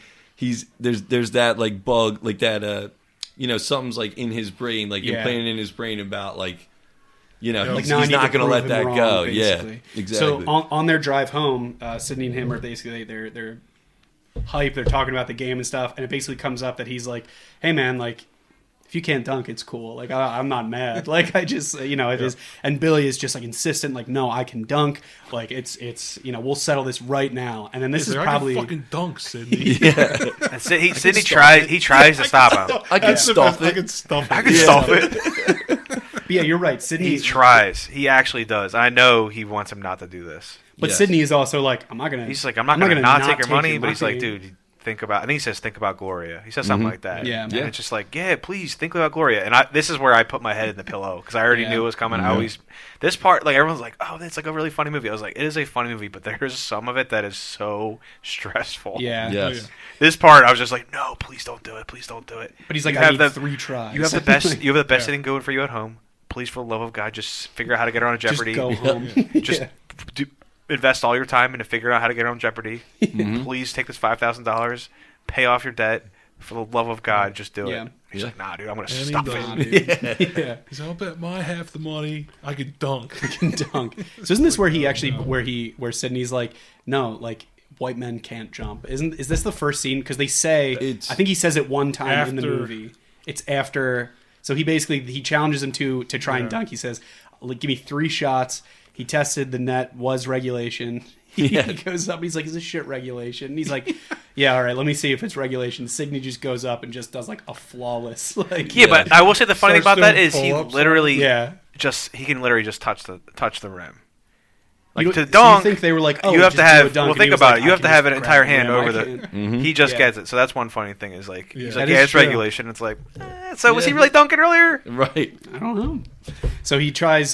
there's that like bug like that. Something's like in his brain, like implanted in his brain about like. Like he's not going to let that go. Basically. Yeah, exactly. So on their drive home, Sydney and him are basically they're hype. They're talking about the game and stuff, and it basically comes up that he's like, "Hey man, like." if you can't dunk, it's cool. Like I'm not mad. Like I just it is. And Billy is just like insistent. Like no, I can dunk. Like it's we'll settle this right now. And then this is probably I can fucking dunk, Sidney. And Sidney tries. He tries to stop him. I can stuff it. I can stuff it. I can stuff it. But yeah, you're right. Sidney He tries. He actually does. I know he wants him not to do this. But Sidney is also like, I'm not gonna. He's like, I'm not gonna not take your money. But he's like, dude, think about. I think he says, think about Gloria. He says something like that. Yeah, and it's just like, yeah, please think about Gloria. And this is where I put my head in the pillow because I already knew it was coming. I always this part, like everyone's like, oh, that's like a really funny movie. I was like, it is a funny movie, but there's some of it that is so stressful. Yeah. Yes. This part, I was just like, no, please don't do it. Please don't do it. But he's like, I need 3 tries. You have the best. You have the best thing going for you at home. Please, for the love of God, just figure out how to get her on Jeopardy. Just go home. Just invest all your time into figuring out how to get her on Jeopardy. Please take this $5,000, pay off your debt. For the love of God, just do it. He's like, nah, dude, I'm going to stop it. He's like, I'll bet my half the money I could dunk. So isn't this where he actually, where Sidney's like, no, like, white men can't jump? Is this the first scene? Because they say, I think he says it one time in the movie. It's after. So he challenges him to try and dunk. He says, give me 3 shots. He tested the net was regulation. He goes up. He's like, is this shit regulation? And he's like, yeah, all right, let me see if it's regulation. Sidney just goes up and just does like a flawless. Like, but I will say the funny thing about that is he literally he can literally just touch the rim. Like to dunk, so you think they were like, oh, you have to have. Well, think about it. You have to have an entire hand over the. He just gets it. So that's one funny thing is like he's like, it's regulation. It's like, so was he really dunking earlier? Right. I don't know. So he tries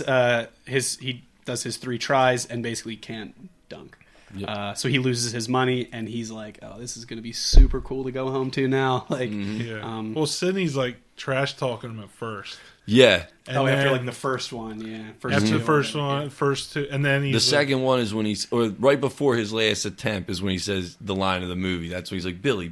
he does his 3 tries and basically can't dunk. Yep. So he loses his money and he's like, oh, this is going to be super cool to go home to now. Like, well, Sidney's like trash talking him at first. Yeah. And after like the first one, After the first one, first 2, and then the second one is when or right before his last attempt is when he says the line of the movie. That's when he's like, Billy,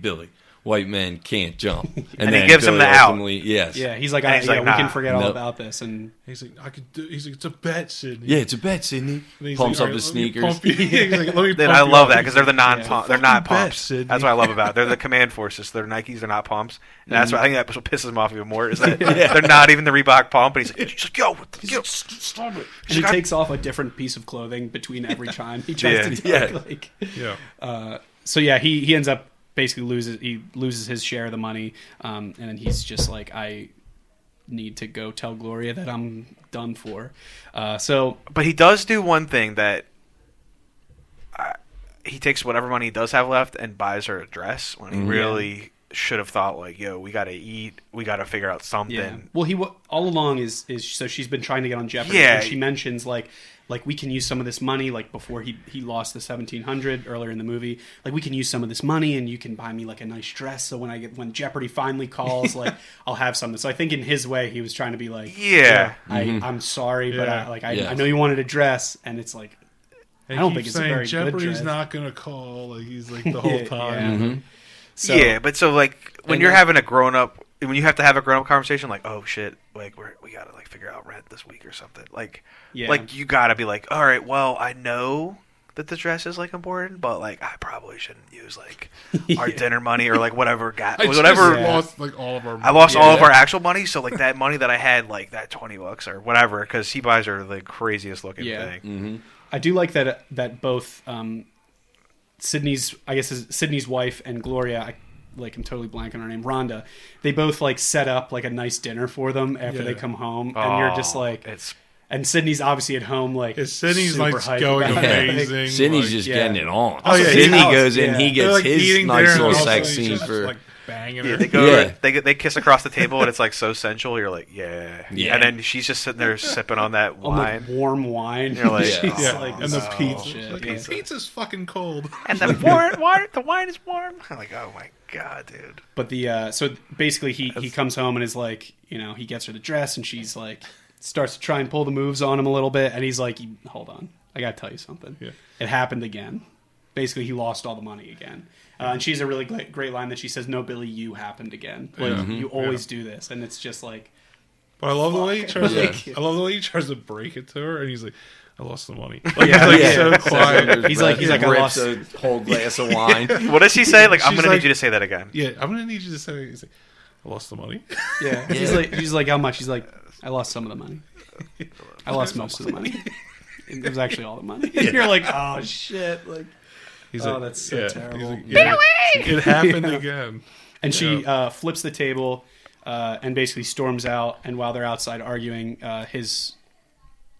white men can't jump. And he gives him the out. Yes. Yeah, he's like, we can forget all about this. And he's like, he's like, it's a bet, Sidney. Yeah, it's a bet, Sidney. Pumps up his sneakers. I love that because they're the non-pump. They're not pumps. That's what I love about it. They're the command forces. They're Nikes. They're not pumps. And that's what I think that's what pisses him off even more is that they're not even the Reebok pump. And he's like, yo, stop it. And he takes off a different piece of clothing between every time he tries to dunk. So he ends up basically loses his share of the money, and then he's just like, I need to go tell Gloria that I'm done for. But he does do one thing that he takes whatever money he does have left and buys her a dress when he really should have thought like, yo, we got to eat, we got to figure out something. Yeah. Well, he all along is so she's been trying to get on Jeopardy. Yeah. And she mentions like we can use some of this money, like before he lost the 1,700 earlier in the movie. Like we can use some of this money, and you can buy me like a nice dress. So when Jeopardy finally calls, like I'll have something. So I think in his way, he was trying to be like, I'm sorry, but I know you wanted a dress, and it's like I don't think it's a very Jeopardy's good dress. Not gonna call. Like he's like the whole time. But so like when you're having a grown up. When you have to have a grown-up conversation, like, oh shit, like we gotta like figure out rent this week or something. Like you gotta be like, all right, well, I know that the dress is like important, but like I probably shouldn't use like our dinner money or like whatever. Lost like all of our. I lost all of our actual money, so like that money that I had, like that $20 or whatever, because he buys her the craziest looking thing. Mm-hmm. I do like that both Sidney's wife and Gloria. I'm totally blanking on her name, Rhonda. They both like set up like a nice dinner for them after they come home, and you're just like, and Sidney's obviously at home like Sidney's super like going amazing. Sidney's just getting it on. Oh, yeah, Sidney goes in, he gets like his nice little sex scene for. Like banging her. They go. They kiss across the table, and it's like so sensual. You're like, and then she's just sitting there sipping on that wine, warm wine. And you're like, and the pizza. Shit, the pizza's fucking cold, and the wine is warm. I'm like, oh my god, dude. But so basically he comes home and is like, he gets her the dress, and she's like starts to try and pull the moves on him a little bit, and he's like, hold on, I gotta tell you something. It happened again. Basically, he lost all the money again. And she's a really great line that she says, "No, Billy, you happened again. Like you always do this," and it's just like. But I love the way he tries. I love the way he tries to break it to her, and he's like, "I lost the money." Like, so quiet. He's like, I lost a whole glass of wine. What does she say? Like, I'm gonna need you to say that again. Yeah, I'm gonna need you to say. He's like, I lost the money. Yeah. She's like, how much? He's like, I lost some of the money. I lost most of the money. It was actually all the money. And you're like, oh shit! Like, He's oh, like, that's so terrible. Like, yeah, it happened again. And she flips the table and basically storms out. And while they're outside arguing, his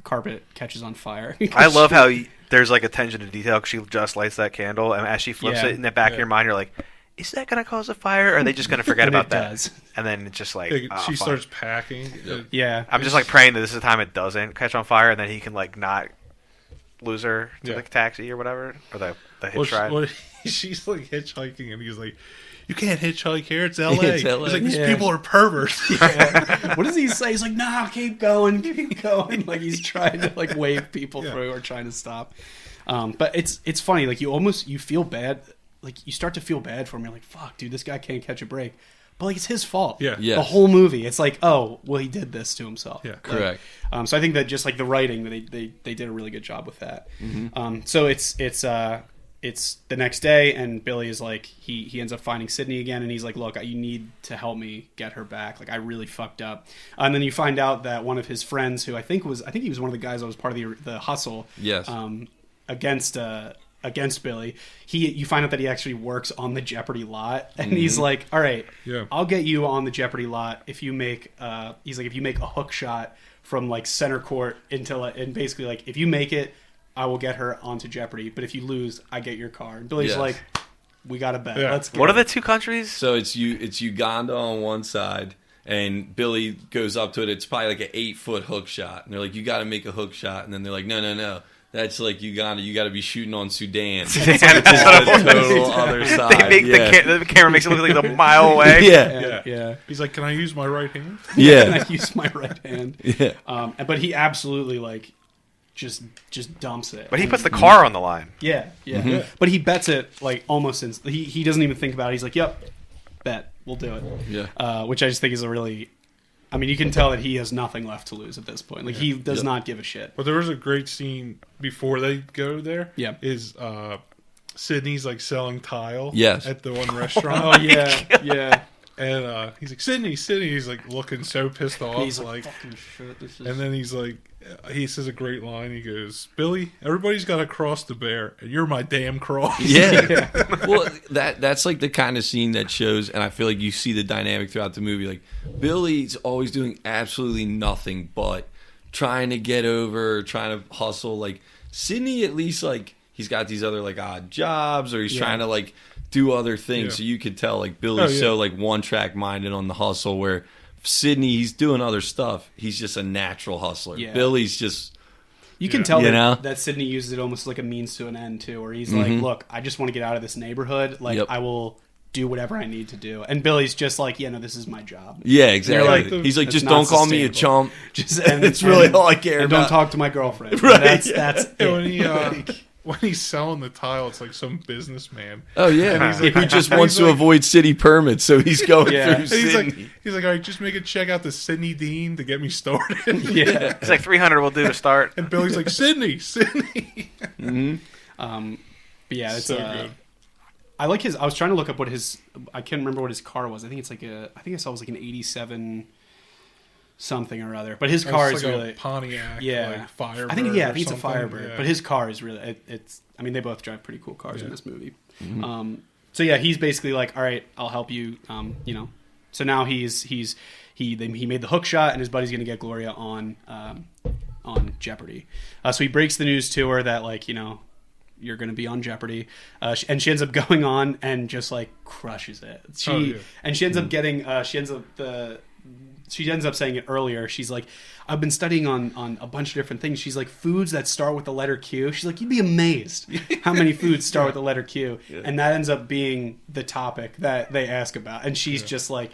carpet catches on fire. I love how there's like attention to detail because she just lights that candle, and as she flips it in the back of your mind, you're like, is that going to cause a fire, or are they just going to forget about that? Does. And then it's just like, she starts packing. Yeah. I'm just like praying that this is the time it doesn't catch on fire, and then he can like not lose her to the taxi or whatever, or the hitch ride. She's like hitchhiking, and he's like, you can't hitchhike here. It's LA. It's LA. He's like, these people are perverts. Yeah. What does he say? He's like, nah, keep going. Like he's trying to like wave people through or trying to stop. But it's funny. Like you feel bad. Like you start to feel bad for him. You're like, fuck, dude, this guy can't catch a break. But like it's his fault. Yeah. The whole movie. It's like, oh, well, he did this to himself. Yeah. Correct. So I think that just like the writing, they did a really good job with that. Mm-hmm. So it's the next day, and Billy is like, he ends up finding Sydney again, and he's like, look, you need to help me get her back. Like I really fucked up. And then you find out that one of his friends, who I think he was one of the guys that was part of the hustle. Yes. Against Billy, you find out that he actually works on the Jeopardy lot, and he's like, all right, I'll get you on the Jeopardy lot if you make if you make a hook shot from like center court and basically like if you make it, I will get her onto Jeopardy, but if you lose, I get your car. And Billy's like, we got to bet. Let's go. What are the two countries? So it's Uganda on one side, and Billy goes up to it. It's probably like an 8-foot hook shot, and they're like, you got to make a hook shot, and then they're like, no. That's like Uganda. You got to be shooting on Sudan. Which is the total other side. They make the camera makes it look like a mile away. Yeah. He's like, can I use my right hand? Yeah. Can I use my right hand? Yeah. But he absolutely like just dumps it. But he puts the car on the line. Yeah. But he bets it like almost instantly. He doesn't even think about it. He's like, yep, bet. We'll do it. Yeah. Which I just think is a really... I mean, you can tell that he has nothing left to lose at this point. Like, he does not give a shit. But there was a great scene before they go there. Yeah. Is Sydney's, like, selling tile at the one restaurant. Oh, yeah. And he's like, Sydney. He's, like, looking so pissed off. He's like, fucking shit. This is... And then he's like, he says a great line. He goes, Billy, everybody's got to cross the bear, and you're my damn cross. Yeah. Well, that's like the kind of scene that shows, and I feel like you see the dynamic throughout the movie. Like, Billy's always doing absolutely nothing but trying to get over, trying to hustle. Like, Sydney, at least, like, he's got these other, like, odd jobs, or he's trying to, like, do other things. So you could tell, like, Billy's so, like, one-track minded on the hustle, where Sydney, he's doing other stuff. He's just a natural hustler. Yeah. Billy's just... You can tell that Sydney uses it almost like a means to an end, too, where he's like, look, I just want to get out of this neighborhood. Like, I will do whatever I need to do. And Billy's just like, yeah, no, this is my job. Yeah, exactly. Like, he's like, just don't call me a chump. And it's really all I care about. Don't talk to my girlfriend. Right. That's it. When he's selling the tile, it's like some businessman. Oh, yeah. He just wants to avoid city permits, so he's going through Sydney. He's like, all right, just make a check out to Sydney Dean to get me started. Yeah. It's like 300 will do to start. And Billy's like, Sydney. But yeah, it's so good. I like his... I was trying to look up what his... I can't remember what his car was. I think it's like I think I saw it was like an 87... something or other, but his car is like really a Pontiac, like Firebird. I think it's a Firebird, but his car is really it's. I mean, they both drive pretty cool cars in this movie. So yeah, he's basically like, all right, I'll help you. So now he made the hook shot, and his buddy's gonna get Gloria on Jeopardy. So he breaks the news to her that like you're going to be on Jeopardy, and she ends up going on and just like crushes it. And she ends up getting she ends up saying it earlier. She's like, I've been studying on a bunch of different things. She's like, foods that start with the letter Q. She's like, you'd be amazed how many foods start with the letter Q. Yeah. And that ends up being the topic that they ask about. And she's just like,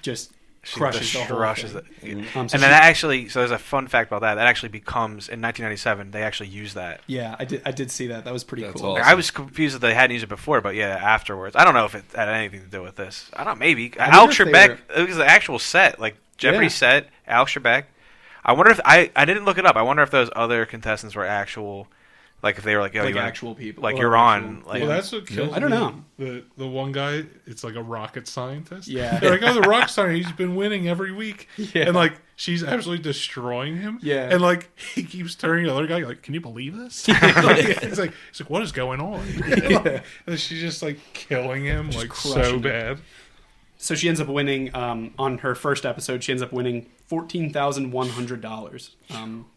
crushes the whole thing. And then that actually, so there's a fun fact about that. That actually becomes, in 1997, they actually use that. Yeah, I did see that. That was pretty cool. Awesome. I was confused that they hadn't used it before, but yeah, afterwards. I don't know if it had anything to do with this. I don't know, maybe. Alex Trebek, it was the actual set, like Jeopardy set, Alex Trebek. I wonder if, I didn't look it up. I wonder if those other contestants were actual, Like if they were like, yo, like you actual people, like or you're on. actual- Like, Well, that's what kills I don't know. The one guy, it's like a rocket scientist. Yeah. They're like, oh, the rocket scientist, he's been winning every week. Yeah. And like, she's absolutely destroying him. Yeah. And like, he keeps turning to the other guy, like, can you believe this? It's like, what is going on? And she's just like killing him, Just like crushing so it. bad. So she ends up winning on her first episode. She ends up winning $14,100,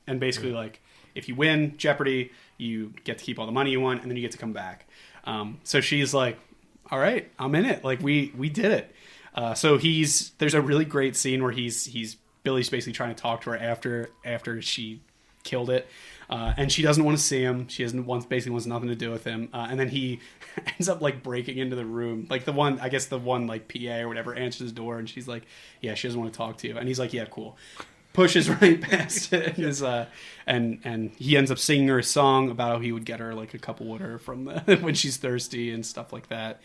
and basically like if you win Jeopardy, you get to keep all the money you want, and then you get to come back. So she's like, "All right, I'm in it. Like we did it." So there's a really great scene where Billy's basically trying to talk to her after she killed it. And she doesn't want to see him. She basically wants nothing to do with him. And then he ends up like breaking into the room. Like the one like PA or whatever answers his door, and she's like, "Yeah, she doesn't want to talk to you." And he's like, "Yeah, cool." Pushes right past it. And he ends up singing her a song about how he would get her like a cup of water from when she's thirsty and stuff like that.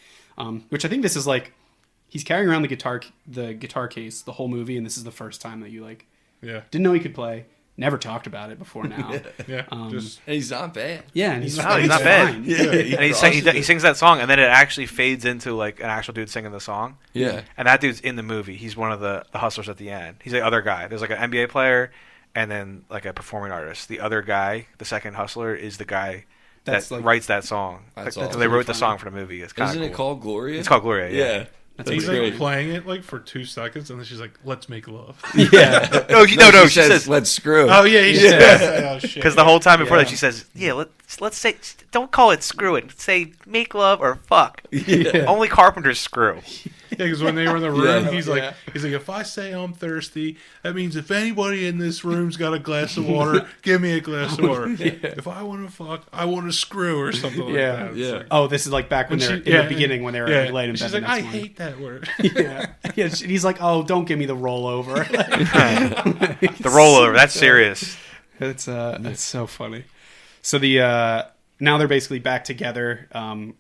Which I think this is like he's carrying around the guitar case the whole movie, and this is the first time that you like didn't know he could play. Never talked about it before now. Yeah. And he's not bad. Yeah, and he's not bad. fine. Yeah, and he sings that song, and then it actually fades into like an actual dude singing the song. Yeah. And that dude's in the movie. He's one of the hustlers at the end. He's the other guy. There's like an NBA player and then like a performing artist. The other guy, the second hustler, is the guy that writes that song. That's They awesome. wrote the song for the movie. It's kind of Isn't cool. it called Gloria? It's called Gloria. Yeah. That's He's great. like playing it like for 2 seconds, and then she's like, "Let's make love." Yeah. No, She she says, says. "Let's screw." Oh yeah, he says. Oh shit. Because the whole time before Yeah. that, she says, "Yeah, let's say, don't call it screw it. Say make love or fuck. Yeah. Only carpenters screw." Yeah, because when they were in the room, Yeah. he's like, if I say I'm thirsty, that means if anybody in this room's got a glass of water, give me a glass of water. If I want to fuck, I want to screw or something like Yeah. that. It's Yeah. like- Oh, this is like back when And they're she- in yeah, the beginning when they were yeah. laying in bed. She's the like, next I morning. hate that word. Yeah. Yeah. And he's like, "Oh, don't give me the rollover." The rollover. That's serious. It's so funny. So now they're basically back together, and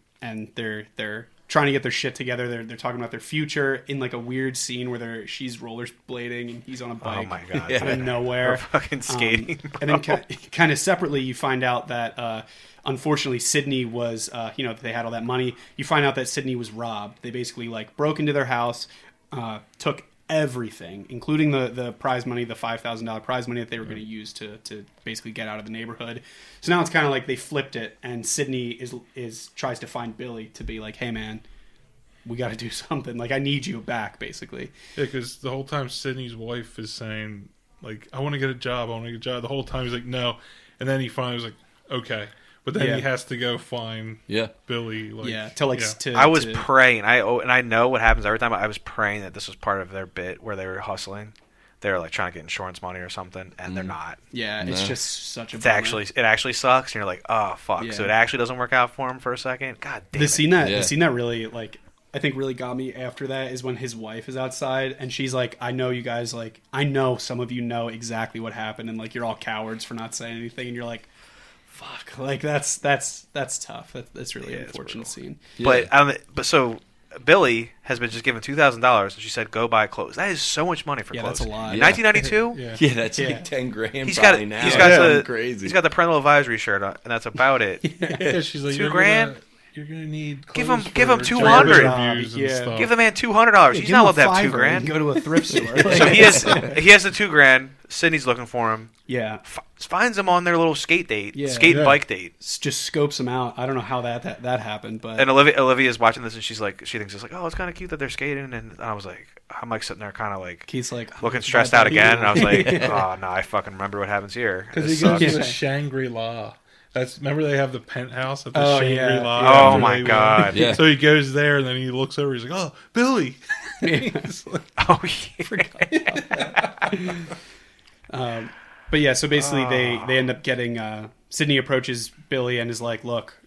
they're trying to get their shit together. They're talking about their future in like a weird scene where she's rollerblading and he's on a bike. Oh my god. Out of nowhere. We're fucking skating. And then kind of separately, you find out that unfortunately Sydney was, they had all that money. You find out that Sydney was robbed. They basically like broke into their house, took everything, including the prize money, the $5,000 prize money that they were going to use to basically get out of the neighborhood. So now it's kind of like they flipped it, and Sydney tries to find Billy to be like, "Hey man, we got to do something. Like I need you back," basically. Yeah, because the whole time Sydney's wife is saying, like, I want to get a job. The whole time he's like, no. And then he finally was like, okay. But then Yeah. he has to go find Billy. Like, Yeah, I was praying. I know what happens every time. I was praying that this was part of their bit where they were hustling. They were like trying to get insurance money or something, and they're not. Yeah, it's just such a. It bummer. actually sucks, and you're like, oh fuck. Yeah. So it actually doesn't work out for him for a second. God damn The it. scene that really like I think really got me after that is when his wife is outside and she's like, "I know you guys I know some of you know exactly what happened, and like you're all cowards for not saying anything," and you're like, fuck, like that's tough. That's really an unfortunate scene. Yeah. But so Billy has been just given $2,000, and she said, "Go buy clothes." That is so much money for Yeah, clothes. that's a lot. Yeah. 1992. Yeah. Yeah, that's Yeah. like 10 grand. He's probably got now. he's got Yeah, the crazy. he's got the parental advisory shirt on, and that's about it. Yeah, she's like, $2 grand? You're gonna need Give clothes him for $200. job interviews and Yeah. stuff. Give the man $200. He's not allowed to have $2 grand. Go to a thrift store. So he has the $2 grand. Sydney's looking for him. Yeah, Finds him on their little skate date, Yeah. bike date. just scopes him out. I don't know how that happened, but And Olivia's watching this, and she thinks it's like, oh, it's kind of cute that they're skating. And I was like, I'm like sitting there, kind of like Keith's like looking stressed out again. And I was like, Yeah. oh no, I fucking remember what happens here. Because This he goes sucks. to Yeah. Shangri-La. Remember they have the penthouse at the Oh, Shangri-La. yeah. Oh after my they god. Yeah. So he goes there, and then he looks over. He's like, "Oh, Billy." He's like, Oh yeah. But yeah, so basically they end up getting Sydney approaches Billy and is like, "Look,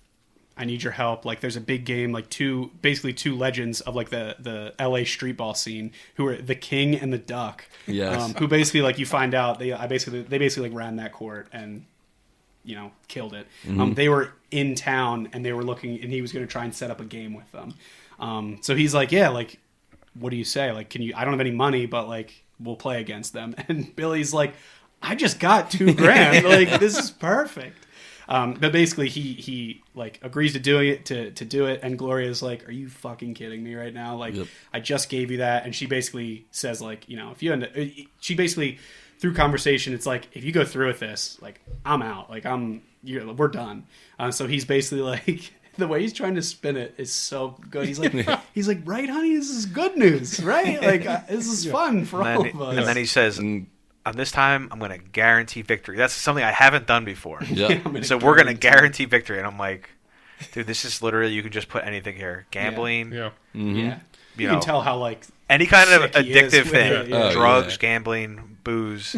I need your help. Like, there's a big game, like two legends of like the LA street ball scene who are the King and the Duck. Yes. Who basically like you find out they basically like ran that court and killed it. They were in town and they were looking, and he was going to try and set up a game with them. So he's like, "Yeah, like, what do you say? Like, can you? I don't have any money, but like, we'll play against them." And Billy's like, "I just got $2 grand. Like, this is perfect." But basically, he like agrees to doing it to do it, and Gloria's like, "Are you fucking kidding me right now? Like, I just gave you that." And she basically says, like, you know, if you end up, she basically through conversation, it's like, if you go through with this, like, I'm out. Like, we're done. So he's basically like. The way he's trying to spin it is so good. He's like, right, honey, this is good news, right? Like, this is fun for all of us. And then he says, on this time, I'm going to guarantee victory. That's something I haven't done before. So we're going to guarantee victory. And I'm like, dude, this is literally, you can just put anything here. Gambling. Yeah. You can tell how, like, any kind of addictive thing. Drugs, gambling, booze,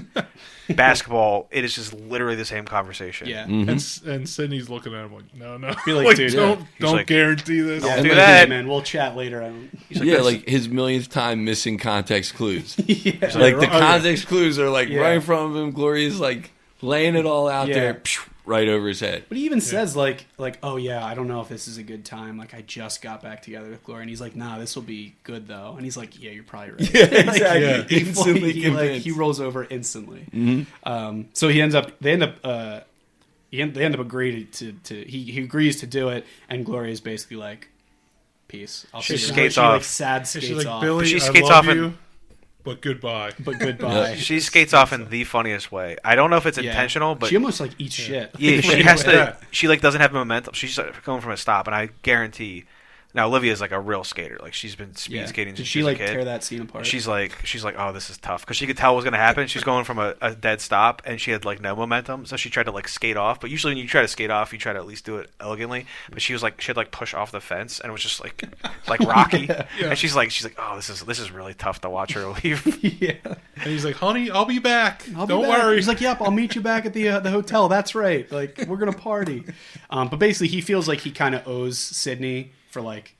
basketball. It is just literally the same conversation. Yeah. And Sydney's looking at him like, no. Be like, dude, don't guarantee this. Don't do that. Man, we'll chat later. He's like his millionth time missing context clues. Yeah. Like, the context clues are, like, right in front of him. Gloria's, like, laying it all out there. Right over his head. But he even says, like, oh, yeah, I don't know if this is a good time. Like, I just got back together with Gloria. And he's like, nah, this will be good, though. And he's like, yeah, you're probably right. Yeah, exactly. He rolls over instantly. So they end up agreeing he agrees to do it. And Gloria's basically like, peace. She skates off. Like, sad skates off. Billy, she skates off but goodbye. She skates off in the funniest way. I don't know if it's intentional, but she almost like eats shit. Yeah, she has to. She like doesn't have momentum. She's going from a stop, and I guarantee. Now Olivia's like a real skater. Like, she's been speed skating since she was a kid. Tear that scene apart? She's like, oh, this is tough, because she could tell what was going to happen. She's going from a dead stop, and she had like no momentum, so she tried to like skate off. But usually when you try to skate off, you try to at least do it elegantly. But she had like push off the fence, and it was just like Rocky. And she's like, oh, this is really tough to watch her leave. And he's like, honey, I'll be back. Don't worry. He's like, yep, I'll meet you back at the hotel. That's right. Like, we're gonna party. But basically, he feels like he kind of owes Sydney for like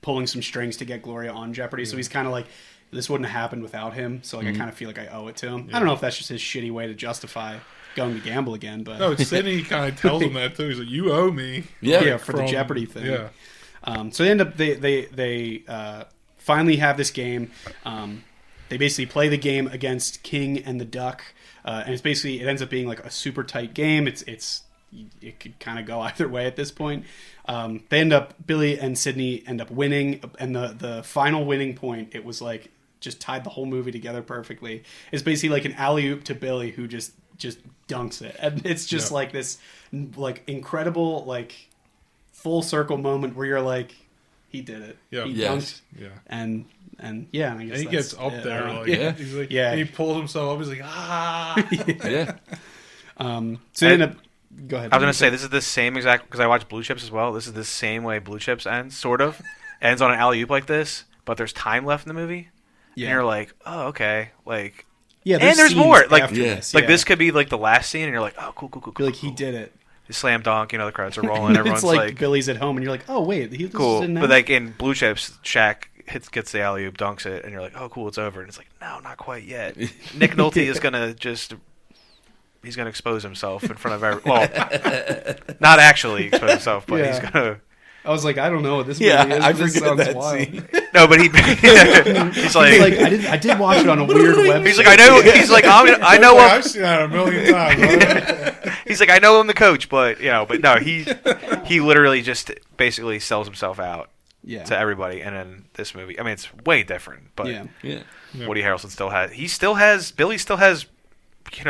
pulling some strings to get Gloria on Jeopardy. So he's kind of like, this wouldn't have happened without him. So like, I kind of feel like I owe it to him. I don't know if that's just his shitty way to justify going to gamble again, but no, Sydney kind of tells him that too. He's like, you owe me. For the Jeopardy thing. So they end up they finally have this game. They basically play the game against King and the Duck, and it ends up being like a super tight game. It could kind of go either way at this point. Billy and Sydney end up winning, and the final winning point, it was like just tied the whole movie together perfectly. It's basically like an alley-oop to Billy, who just dunks it, and it's just like this like incredible like full circle moment where you're like, he did it. He dunked. And I guess and he gets up there. He's like, he pulls himself up. He's like, So they end up. Go ahead. I was going to say, this is the same exact, because I watched Blue Chips as well. This is the same way Blue Chips ends, sort of. Ends on an alley-oop like this, but there's time left in the movie. And you're like, oh, okay. Like, and there's more. Like, this could be like the last scene, and you're like, oh, cool. Like, he did it. The slam dunk, the credits are rolling. Everyone's it's like Billy's at home, and you're like, oh, wait. Cool. But like in Blue Chips, Shaq gets the alley-oop, dunks it, and you're like, oh, cool, it's over. And it's like, no, not quite yet. Nick Nolte is going to just... He's going to expose himself in front of everyone. Well, not actually expose himself, but he's going to... I was like, I don't know what this movie is. I forget that scene. No, but he's like I did watch it on a weird website. He's like, I know. He's like, I know. I've seen that a million times. He's like, I know I'm the coach, but but no, he literally just basically sells himself out to everybody. And in this movie, I mean, it's way different, but Woody Harrelson Billy still has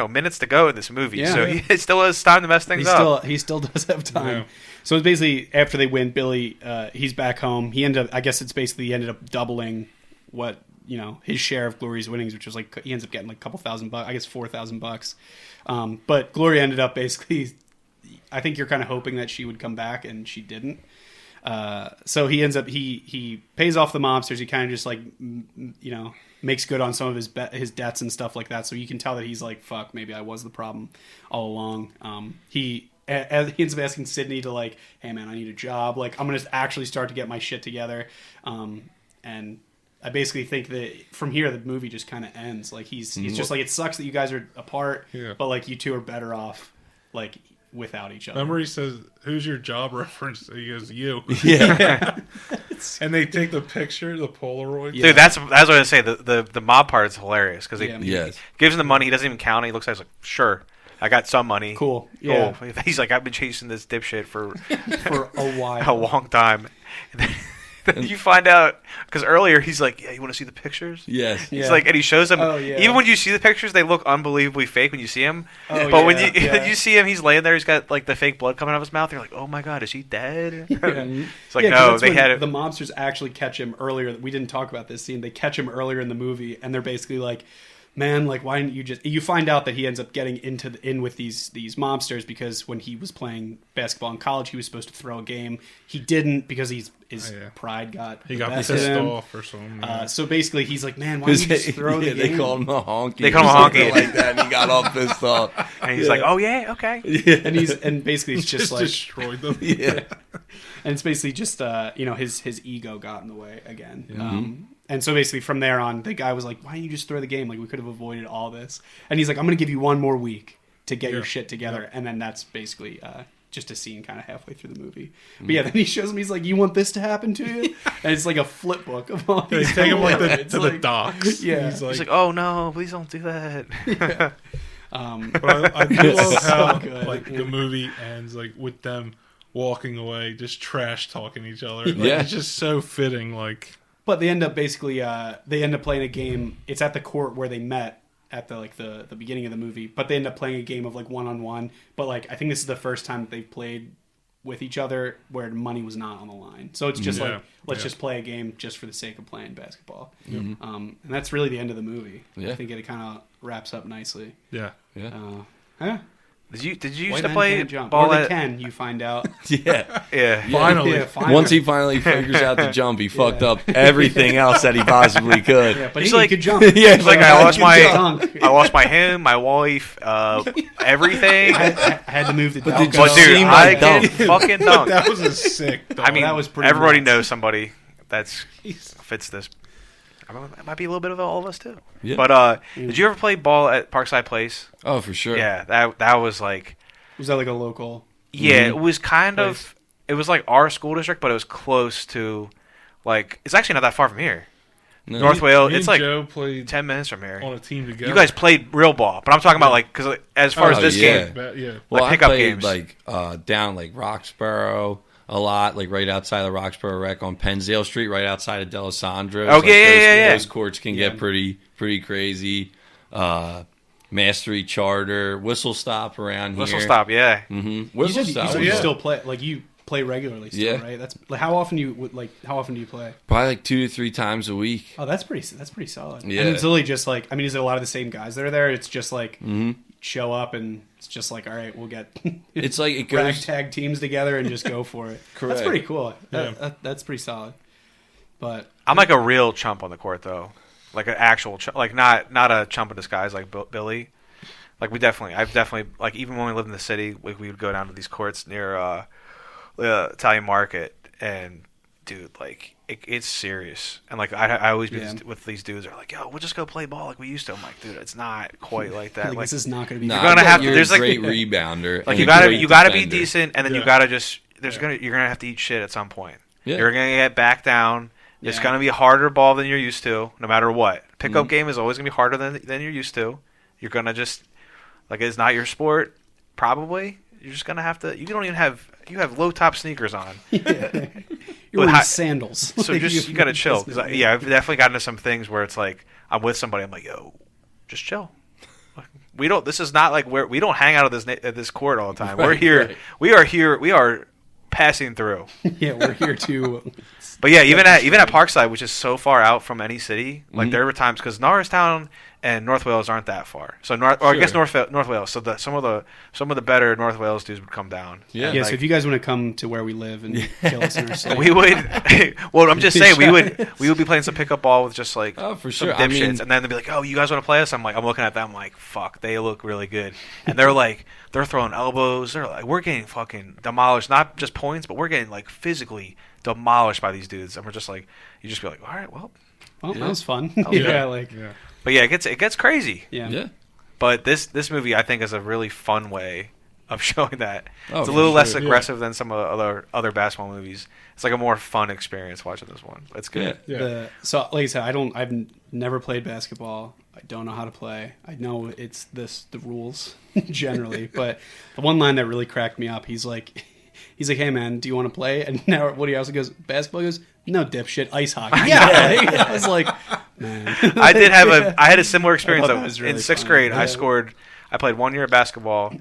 minutes to go in this movie, so he still has time to mess things up. He still does have time. Yeah. So it's basically, after they win, Billy, he's back home. He ended up doubling what, his share of Gloria's winnings, which was like, he ends up getting like a couple $1,000, I guess $4,000. But Gloria ended up basically, I think you're kind of hoping that she would come back, and she didn't. So he ends up, he pays off the mobsters. He kind of just like, makes good on some of his debts and stuff like that. So you can tell that he's like, fuck, maybe I was the problem all along. He ends up asking Sydney to like, hey man, I need a job. Like, I'm going to actually start to get my shit together. And I basically think that from here, the movie just kind of ends. Like he's just like, it sucks that you guys are apart, but like you two are better off like without each other. Remember he says, who's your job reference? He goes, you. Yeah. And they take the picture, the Polaroid. Dude, that's what I was going to say. The mob part is hilarious because he gives him the money. He doesn't even count it. He looks like, he's like, sure. I got some money. Cool. Yeah. Cool. He's like, I've been chasing this dipshit for a while. a long time. Then you find out, because earlier he's like, yeah, you want to see the pictures? Yes. He's like, and he shows them. Oh, yeah. Even when you see the pictures, they look unbelievably fake when you see him. Oh, but when yeah. you see him, he's laying there. He's got like the fake blood coming out of his mouth. You're like, oh my god, is he dead? Yeah. It's like, Yeah, 'cause no, that's they when had it. the mobsters actually catch him earlier. We didn't talk about this scene. They catch him earlier in the movie, and they're basically like, man, like, why didn't you just... You find out that he ends up getting in with these mobsters because when he was playing basketball in college, he was supposed to throw a game. He didn't because his pride got He got invested pissed in him. off or something. So basically, he's like, man, why don't you just throw the game? They called him a honky. They call him a honky. Like that, and he got all pissed off. And he's like, oh yeah, okay. And basically it's just like... destroyed them. Yeah. And it's basically just, his ego got in the way again. And so basically from there on, the guy was like, why don't you just throw the game? Like, we could have avoided all this. And he's like, I'm going to give you one more week to get your shit together. And then that's basically just a scene kind of halfway through the movie. But yeah, then he shows him, he's like, you want this to happen to you? And it's like a flip book of all these They take him like it's to the docks. Yeah. He's He's like, oh no, please don't do that. But I do love how good. the movie ends with them walking away, just trash talking each other. Yeah. It's just so fitting. But they end up basically playing a game. It's at the court where they met at the beginning of the movie. But they end up playing a game of one-on-one. But I think this is the first time that they've played with each other where money was not on the line. So it's just let's just play a game just for the sake of playing basketball. Mm-hmm. And that's really the end of the movie. Yeah. I think it kind of wraps up nicely. Yeah. Yeah. Did you used White to men play can't jump. ball Or they at... can, you find out. Yeah. Yeah. Finally. Yeah, finally. Once he finally figures out the jump, he fucked up everything else that he possibly could. Yeah, but He's he like- could jump. Yeah, It's like I lost my dunk. I lost my home, my wife, everything. I had to move to But did Delco. you But dude, see my I dunk? can fucking dunk. That was a sick dunk. I mean, that was pretty everybody nuts. knows somebody that's fits this. I mean, it might be a little bit of all of us too. Yeah. But did you ever play ball at Parkside Place? Oh, for sure. Yeah, that was like, Was that like a local? yeah, it was kind Place. of, it was like our school district, but it was close to, it's actually not that far from here. No. North Wales, Me it's and like Joe played 10 minutes from here. on a team together. You guys played real ball, but I'm talking about because as far as Oh, this yeah. game, Yeah. Well, like I pickup played games. Down Roxborough a lot, right outside of Roxborough Rec on Pennsdale Street, right outside of Delisandro's. Oh, yeah. Those courts can get pretty crazy. Mastery Charter, Whistle Stop around here. Whistle Stop, yeah. Mm-hmm. You Whistle said Stop. you yeah. still play, you play regularly still, Yeah. right? That's how often do you play? Probably 2 to 3 times a week. Oh, that's pretty solid. Yeah. And it's literally just is it a lot of the same guys that are there? It's just Mm-hmm. show up and it's just all right, we'll get It's like it goes. ragtag teams together and just go for it. Correct. That's pretty cool. Yeah. That's pretty solid. But I'm like a real chump on the court though, like an actual chump, not a chump in disguise like Billy. I've definitely even when we lived in the city, we would go down to these courts near the Italian Market, and dude, it's serious. And I always be with these dudes are like, yo, we'll just go play ball like we used to. I'm like, dude, it's not quite like that. this is not going to be. Nah, You're gonna have to- you're there's a like- great rebounder. and you a gotta great be defender. decent, and then you Yeah. gotta just you're gonna have to eat shit at some point. Yeah. You're gonna get back down. It's Yeah. gonna be a harder ball than you're used to, no matter what. Pickup Mhm. game is always gonna be harder than you're used to. You're gonna just it's not your sport. Probably you're just gonna have to. You have low top sneakers on. You're With wearing high- sandals. So you gotta chill. 'Cause I've definitely gotten into some things where it's like I'm with somebody. I'm like, yo, just chill. We don't. This is not we don't hang out at this court all the time. We're Right, here. right. We are here. We are passing through. Yeah, we're here to. But yeah, even at Parkside, which is so far out from any city, there were times because Norristown and North Wales aren't that far. So I guess North Wales. So some of the better North Wales dudes would come down. Yeah. And, Yeah, so if you guys want to come to where we live and kill us in our sleep, we would. Well, I'm just saying we would be playing some pickup ball with just Oh, for some sure. I dipshits, mean- and then they'd be like, "Oh, you guys want to play us?" I'm looking at them like, "Fuck, they look really good," and they're throwing elbows. They're like, we're getting fucking demolished, not just points, but we're getting physically demolished by these dudes, and we're just you just be like, all right, well, that was fun. Yeah. yeah. but yeah, it gets crazy. Yeah. Yeah. But this movie, I think, is a really fun way of showing that. Oh, It's a for little less sure. aggressive than some of the other basketball movies. It's like a more fun experience watching this one. It's good. Yeah. So, like I said, I've never played basketball. I don't know how to play. I know it's the rules generally, but the one line that really cracked me up, he's like, hey man, do you want to play? And now Woody Harrelson goes, basketball? He goes, no, dipshit, ice hockey. Yeah. I was like, man. I had a similar experience though. Really in sixth funny. grade. I played 1 year of basketball.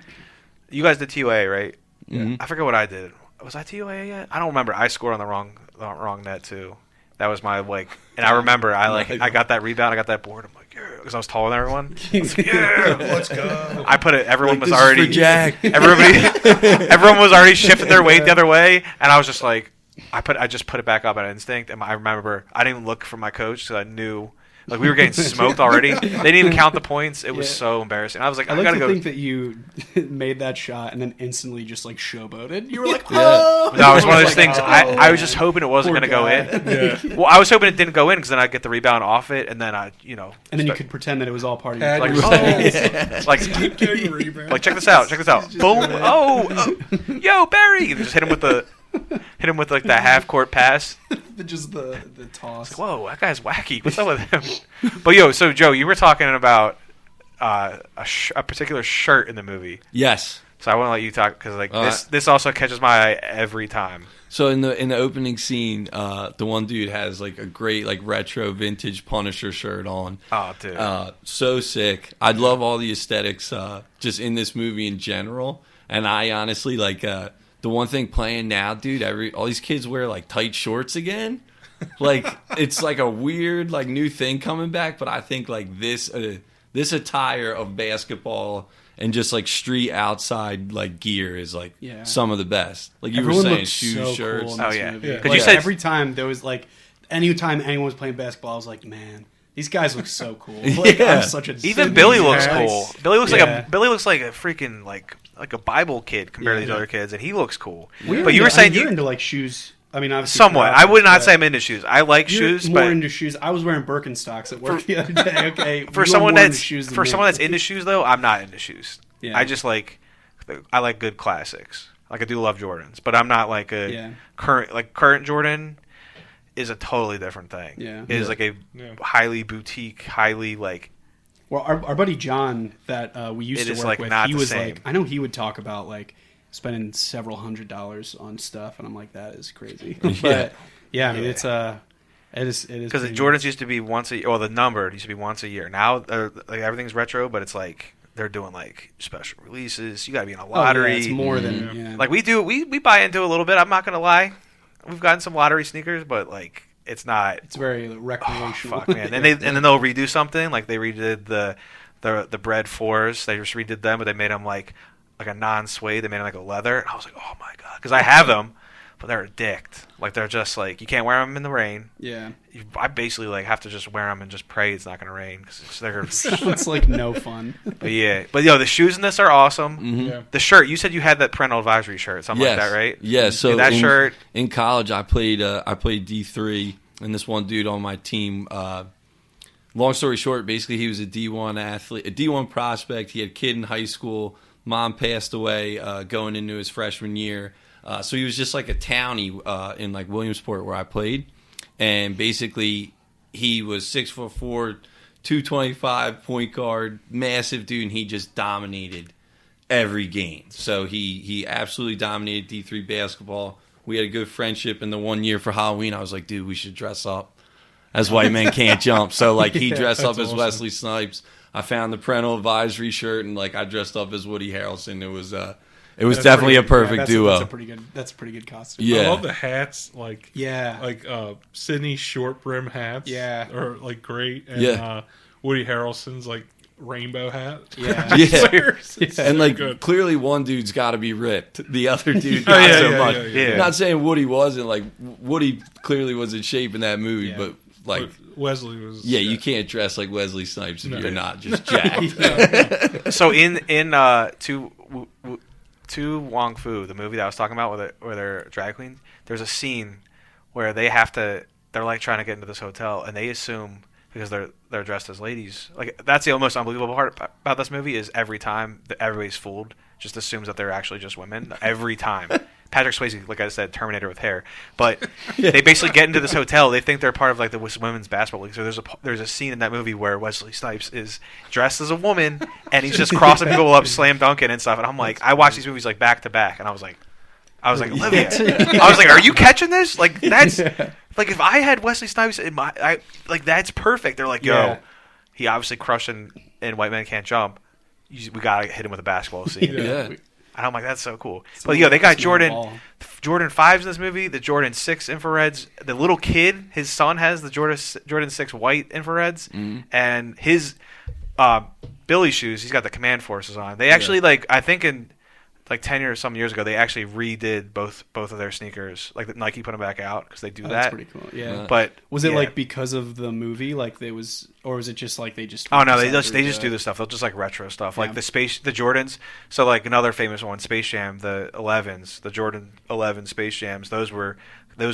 You guys did TOA, right? Mm-hmm. I forget what I did. Was I TOA yet? I don't remember. I scored on the wrong net too. That was my and I remember I got that rebound, I got that board. I'm like, yeah, because I was taller than everyone. I was like, yeah, let's go. I put it. Everyone was already Jack. Everyone was already shifting their weight the other way, and I was just like, I just put it back up at instinct. And I remember I didn't even look for my coach because I knew. Like, we were getting smoked already. They didn't even count the points. It was so embarrassing. I was like, I gotta go. I think that you made that shot and then instantly just like showboated. You were like, oh! No, it was one of those things. I was just hoping it wasn't going to go in. Yeah. Well, I was hoping it didn't go in because then I'd get the rebound off it, and then and then you could pretend that it was all part of your like, plan. like check this out. Boom. Yo, Barry. And just hit him with like the half court pass. Just the toss. Whoa, that guy's wacky. What's up with him? But so Joe, you were talking about a particular shirt in the movie. Yes. So I want to let you talk because this also catches my eye every time. So in the opening scene, the one dude has like a great like retro vintage Punisher shirt on. Oh, dude, so sick. I love all the aesthetics just in this movie in general, and I honestly like. The one thing playing now, dude, all these kids wear like tight shorts again. Like it's like a weird like new thing coming back. But I think like this attire of basketball and just like street outside like gear is like some of the best. Like you Everyone were saying, looks shoes, so shirts. Cool in this movie. Yeah. Because Like, you said every time there was like, anytime anyone was playing basketball, I was like, man, these guys look so cool. Like, I'm such a even Billy looks nice. cool. Billy looks like a freaking like a Bible kid compared to these other kids, and he looks cool. But you were saying you're into like shoes. I mean, obviously, somewhat. I would not say I'm into shoes. I like you're shoes, more but into shoes. I was wearing Birkenstocks at work the other day. Okay, for someone that's into shoes, though, I'm not into shoes. Yeah. I just like good classics. Like I do love Jordans, but I'm not like a current Jordan is a totally different thing. Yeah, it is like a highly boutique, highly like. Well, our buddy John that we used to work with, he was like, I know he would talk about like spending several $100s on stuff, and I'm like, that is crazy. But I mean, it is because the Jordans used to be once a year. Well, the number used to be once a year. Now, like everything's retro, but it's like they're doing like special releases. You got to be in a lottery. It's more than like we do. We buy into a little bit. I'm not gonna lie. We've gotten some lottery sneakers, but like. It's not. It's very recreational. Oh, fuck, man. And then they'll redo something. Like they redid the Bread 4s. They just redid them, but they made them like a non-suede. They made them like a leather. And I was like, oh my god, because I have them, but they're addicted. Like they're just like you can't wear them in the rain. Yeah. I basically like have to just wear them and just pray it's not gonna rain because they're. Sounds like no fun. But the shoes in this are awesome. Mm-hmm. Yeah. The shirt you said you had that parental advisory shirt, something like that, right? Yeah. So that shirt in college, I played D3, and this one dude on my team. Long story short, basically he was a D1 athlete, a D1 prospect. He had a kid in high school. Mom passed away going into his freshman year. So he was just like a townie in like Williamsport where I played. And basically he was 6'4", 225, point guard, massive dude, and he just dominated every game. So he absolutely dominated D3 basketball. We had a good friendship, and the 1 year for Halloween, I was like, dude, we should dress up as White Men Can't Jump. So like he dressed up as Wesley Snipes. I found the parental advisory shirt, and like I dressed up as Woody Harrelson. It was definitely a perfect duo. That's a pretty good costume. Yeah. I love the hats, like Sydney short brim hats. Yeah, are like great. And Woody Harrelson's like rainbow hat. Yeah. And like good. Clearly one dude's got to be ripped. The other dude not so much. Yeah. Not saying Woody wasn't. Like Woody clearly was in shape in that movie, but like Wesley was. Yeah, you can't dress like Wesley Snipes if you're not just jacked. So in To Wong Fu, the movie that I was talking about where they're drag queens, there's a scene where they're like trying to get into this hotel, and they assume because they're dressed as ladies. Like that's the most unbelievable part about this movie is every time that everybody's fooled, just assumes that they're actually just women every time. Patrick Swayze, like I said, Terminator with hair. But they basically get into this hotel. They think they're part of like the women's basketball league. So there's a scene in that movie where Wesley Snipes is dressed as a woman and he's just crossing people up, slam dunking and stuff. And I'm like, I watch these movies like back to back, and I was like, Olivia, I was like, are you catching this? Like that's like if I had Wesley Snipes in like that's perfect. They're like, yo, he obviously crushed in White Man Can't Jump. We gotta hit him with a basketball scene. Yeah. And I'm like, that's so cool. But they got Jordan 5s in this movie, the Jordan 6 infrareds. The little kid, his son has the Jordan 6 white infrareds, and his Billy shoes. He's got the Command Forces on. They actually I think in like 10 or some years ago, they actually redid both of their sneakers. Like Nike put them back out because they do that. That's pretty cool. Yeah. But was it like because of the movie? Like they was, or was it just like they just? Oh no, they just do this stuff. They'll just like retro stuff, like the Jordans. So like another famous one, Space Jam, the 11s, the Jordan 11 Space Jams. Those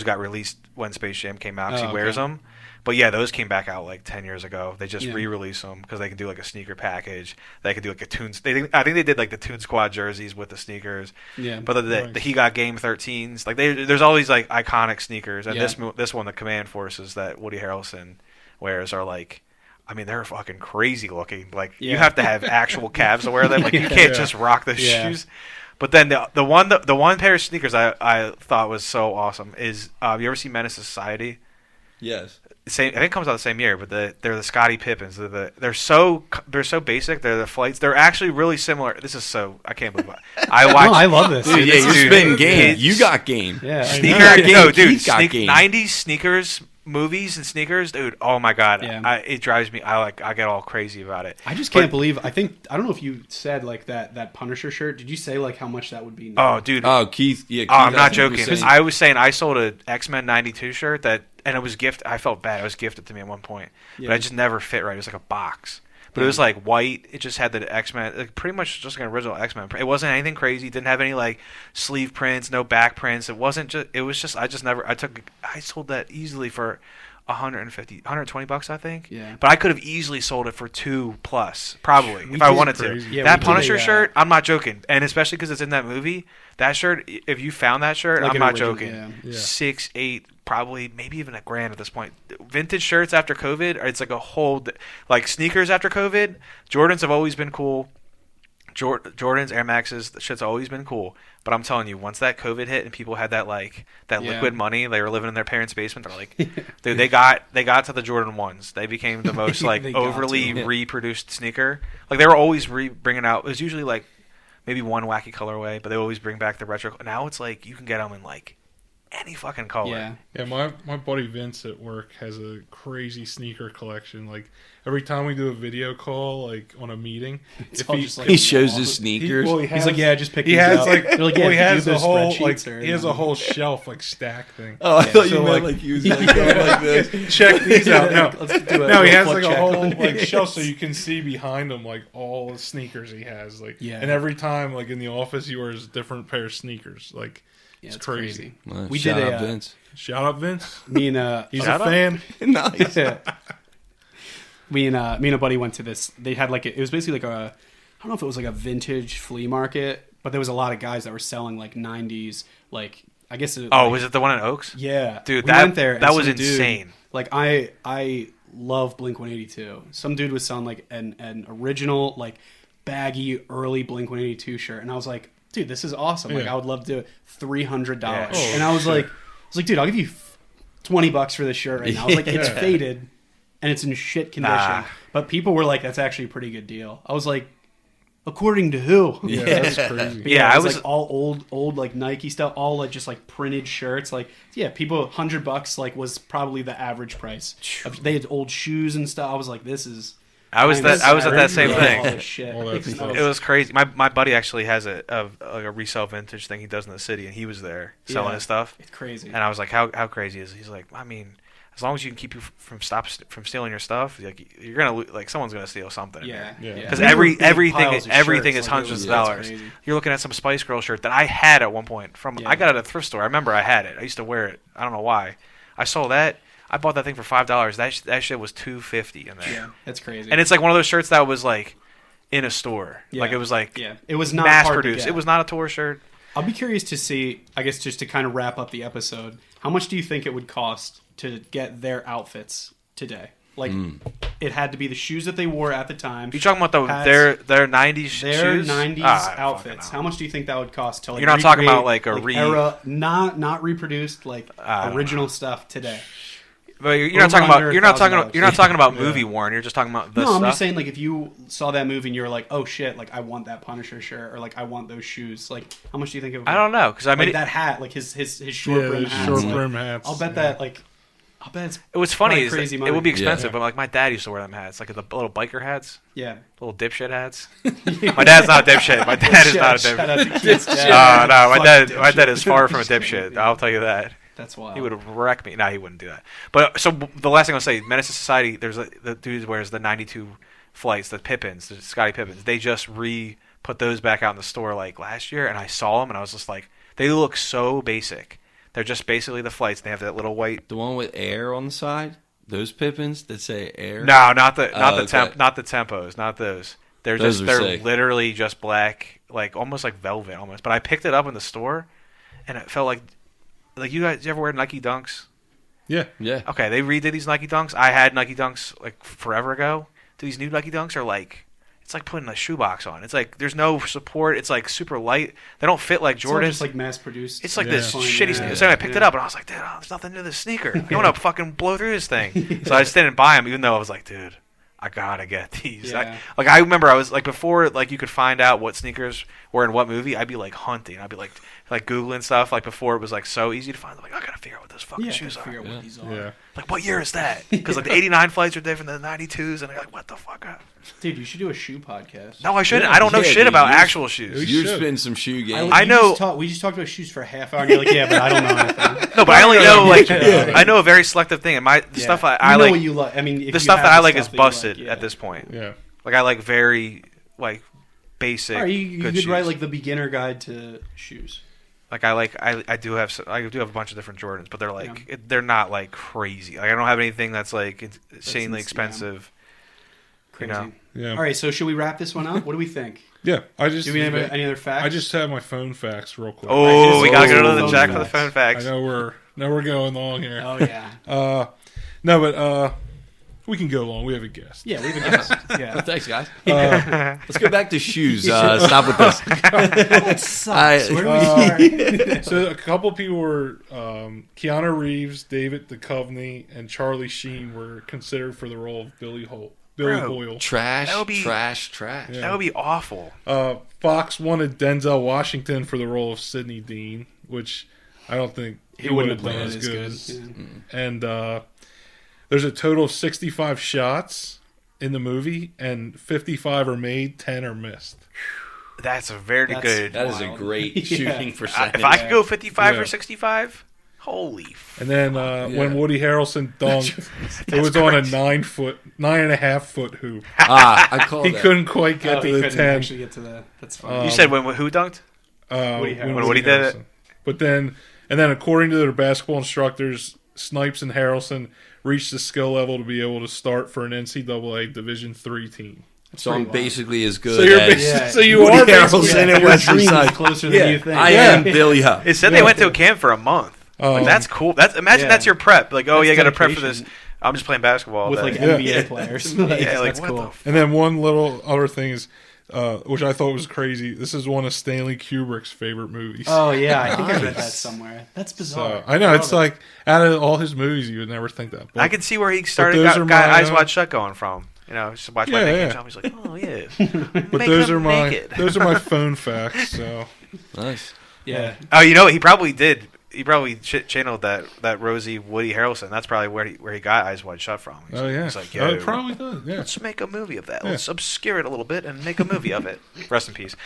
got released when Space Jam came out. 'Cause he wears them. But yeah, those came back out like 10 years ago. They just re-release them because they can do like a sneaker package. They can do like a Toons. I think they did like the Toon Squad jerseys with the sneakers. Yeah. But the He Got Game 13s. Like there's all these like iconic sneakers, and this one, the Command Forces that Woody Harrelson wears are like, I mean, they're fucking crazy looking. Like you have to have actual calves to wear them. Like you can't just rock the shoes. But then the one pair of sneakers I thought was so awesome is you ever see Menace to Society? Yes. I think it comes out the same year, but they're the Scottie Pippins. They're so basic. They're the flights. They're actually really similar. This is so I can't believe it. I watched. No, I love this. Dude, you're spitting game. You got game. Yeah, dude. 90s sneakers, movies and sneakers, dude. Oh my god, it drives me. I get all crazy about it. I just can't believe. I don't know if you said like that Punisher shirt. Did you say like how much that would be now? Oh, dude. Oh, Keith. Yeah. Keith, I'm not joking. I was saying I sold a X-Men '92 shirt and it was gifted. I felt bad. It was gifted to me at one point, but I just never fit right. It was like a box, but it was like white. It just had the X-Men, like pretty much just like an original X-Men. It wasn't anything crazy. It didn't have any like sleeve prints, no back prints. It wasn't just. It was just. I sold that easily for $120, I think. Yeah. But I could have easily sold it for $2+, probably, if I wanted to. Yeah, that Punisher shirt, I'm not joking. And especially because it's in that movie, that shirt, if you found that shirt, like I'm not joking. Yeah. 6, 8, probably, maybe even $1,000 at this point. Vintage shirts after COVID, it's like a whole, like sneakers after COVID, Jordans have always been cool. Jordans, Air Maxes, the shit's always been cool. But I'm telling you, once that COVID hit and people had that liquid money, they were living in their parents' basement. They're like, dude, they got to the Jordan 1s. They became the most like overly reproduced sneaker. Like they were always bringing out. It was usually like maybe one wacky colorway, but they always bring back the retro. Now it's like you can get them in like any fucking color. Yeah. My buddy Vince at work has a crazy sneaker collection. Like every time we do a video call, like on a meeting, he shows his sneakers. He's like, just pick these up. He has a whole he has a whole shelf like stack thing. Oh, I thought you meant like he was like going like this. Check these out. No, he has like a whole like shelf so you can see behind him like all the sneakers he has. Like, and every time like in the office he wears a different pair of sneakers. Like. Yeah, it's crazy. Nice. We Shout out Vince. Shout out Vince. Me and he's a fan. Nice. Me and a buddy went to this. They had like it was basically like I don't know if it was like a vintage flea market, but there was a lot of guys that were selling like 90s, like I guess. Was it the one in Oaks? Yeah, dude, we went there. That was insane. Like I love Blink 182. Some dude was selling like an original like baggy early Blink 182 shirt, and I was like, dude, this is awesome. Like, I would love to do $300. Yeah. And I was like, dude, I'll give you $20 for this shirt right now. I was like, it's faded and it's in shit condition. But people were like, that's actually a pretty good deal. I was like, according to who? Yeah, that's crazy. But I was like all old like Nike stuff, all like just like printed shirts. Like, people $100 like was probably the average price. They had old shoes and stuff. I was like, this is. I was at that same thing. It was crazy. My buddy actually has a resale vintage thing he does in the city, and he was there selling his stuff. It's crazy. And I was like, how crazy is it? He's like, I mean, as long as you can keep you from stealing your stuff, like you're gonna like someone's gonna steal something. Yeah. Because everything is hundreds of dollars. You're looking at some Spice Girl shirt that I had at one point I got it at a thrift store. I remember I had it. I used to wear it. I don't know why. I sold that. I bought that thing for $5. That shit was $250 in there. Yeah, that's crazy. And it's like one of those shirts that was like in a store. Like it was like it was not mass produced. It was not a tour shirt. I'll be curious to see, I guess, just to kind of wrap up the episode, how much do you think it would cost to get their outfits today? Like, it had to be the shoes that they wore at the time. You talking about their 90s shoes? Their 90s outfits. How much do you think that would cost to, like, you're not talking about, like, era, not reproduced, like, original stuff today? But you're not talking about movie worn. You're just talking about the stuff. I'm just saying, like, if you saw that movie and you were like, oh shit, like, I want that Punisher shirt, or like, I want those shoes. Like, how much do you think it would? I don't know, because I mean, like, that hat, like his short brim hats. Short brim hats. I'll bet that, like, it's it was funny. Crazy money. It would be expensive, but like my dad used to wear them hats, like the little biker hats. Yeah, little dipshit hats. My dad's not a dipshit. My dad is not a dipshit. No, my dad is far from a dipshit. I'll tell you that. That's wild. He would wreck me. No, he wouldn't do that. But so the last thing I'll say, Menace to Society. There's the dude who wears the '92 flights, the Pippins, the Scottie Pippins. They just put those back out in the store like last year, and I saw them, and I was just like, they look so basic. They're just basically the flights. They have that little white. The one with air on the side. Those Pippins that say air. No, not the tempos, not those. They're sick. Literally just black, like almost like velvet, almost. But I picked it up in the store, and it felt like you guys. You ever wear Nike Dunks? Yeah. Okay, they redid these Nike Dunks. I had Nike Dunks like forever ago. These new Nike Dunks are like. It's like putting a shoebox on. It's like there's no support. It's like super light. They don't fit like Jordans. It's just like mass produced. It's like this shitty sneaker. So I picked it up and I was like, dude, there's nothing to this sneaker. You want to fucking blow through this thing. So I just didn't buy them, even though I was like, dude, I gotta get these. Yeah. I remember I was like before like you could find out what sneakers were in what movie. I'd be like hunting. I'd be like Googling stuff. Like before it was like so easy to find. I'm like I gotta figure out what those fucking shoes are. Figure out what these are. Yeah. Like what year is that? Because like the '89 flights are different than the '92s, and I'm like, what the fuck? Dude, you should do a shoe podcast. No, I shouldn't. I don't know shit about actual shoes. You're spinning some shoe game. I know. We just talked about shoes for a half hour. And you're like, yeah, but I don't know anything. No, but I only know like I know a very selective thing, and the stuff I know like. What you like. I mean, the stuff that I like is busted at this point. Yeah. Like I like very like basic. You good could shoes. write like the beginner guide to shoes. Like I do have a bunch of different Jordans, but they're like they're not like crazy. Like I don't have anything that's like insanely expensive. Crazy. You know? Yeah. All right, so should we wrap this one up? What do we think? Yeah, Do we have any other facts? I just have my phone facts real quick. Oh, we gotta go to the Jack for the phone facts. I know we're going long here. Oh yeah. No, but we can go long. We have a guest. Yeah, we have a guest. Yeah. Thanks, guys. Let's go back to shoes. Stop with this. That sucks. Where do we start? So a couple people were Keanu Reeves, David Duchovny, and Charlie Sheen were considered for the role of Billy Hoyle. Trash. That would be- trash. Yeah. That would be awful. Fox wanted Denzel Washington for the role of Sidney Dean, which I don't think He wouldn't would have have played done it as as good. good. Yeah. And there's a total of 65 shots in the movie, and 55 are made, 10 are missed. That's a very good. That is a great shooting percentage. If I could go 55 or 65, holy. And then when Woody Harrelson dunked, it was on a 9.5 foot hoop. I called He that. couldn't quite get to He the couldn't 10. actually get to the. That's fine. You said who dunked? When Woody did it? But then according to their basketball instructors, Snipes and Harrelson reached the skill level to be able to start for an NCAA Division III team. So I'm basically as good So you're as so you Woody are Harrelson basically and Your Wesley dream is Snipes. closer than you think. I am Billy Huff. It said they went to a camp for a month. Like, that's cool. Imagine that's your prep. Like, oh, That's yeah, I got to prep for this. dedication. I'm just playing basketball With all like day. NBA players. Like, Yeah, like, that's what cool. the And then one little other thing is, which I thought was crazy. This is one of Stanley Kubrick's favorite movies. Oh yeah, I think I read that somewhere. That's bizarre. So, I know it's like out of all his movies, you would never think that. But I can see where he started. those are Got my, Eyes Wide Shut going from. You know, just watch my Yeah, naked He's like, oh yeah. but those are my phone facts. So Nice. Yeah. Oh, you know, he probably did. He probably channeled that rosy Woody Harrelson. That's probably where he got Eyes Wide Shut from. He's like, yo, it probably does. Yeah. let's make a movie of that. Yeah. Let's obscure it a little bit and make a movie of it. Rest in peace.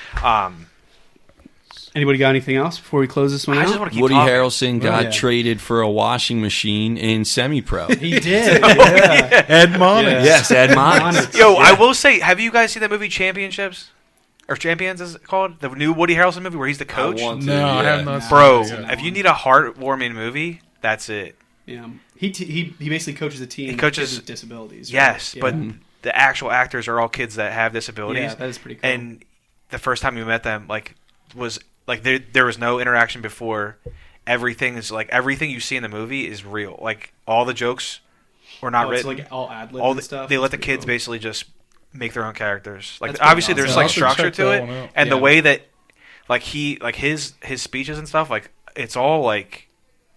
Anybody got anything else before we close this one I out? just want to keep Woody talking. Harrelson got yeah. traded for a washing machine in semi-pro. He did. Yeah. Ed Monix. Yeah. Yes, Ed Monix. Yo, I will say, have you guys seen that movie Championships? Or Champions, is it called? The new Woody Harrelson movie where he's the coach? No, I have not. Bro, seen it. if you need a heartwarming movie, that's it. Yeah. He basically coaches a team. He coaches- with disabilities. Right? Yes, Yeah. but the actual actors are all kids that have disabilities. Yeah, that is pretty cool. And the first time we met them, Like there was no interaction before. Everything is like everything you see in the movie is real. Like all the jokes were not written. Like all ad lib and stuff. They let the kids basically just make their own characters. Like That's obviously awesome. there's like structure to it, and the Yeah. way that like his speeches and stuff, like it's all like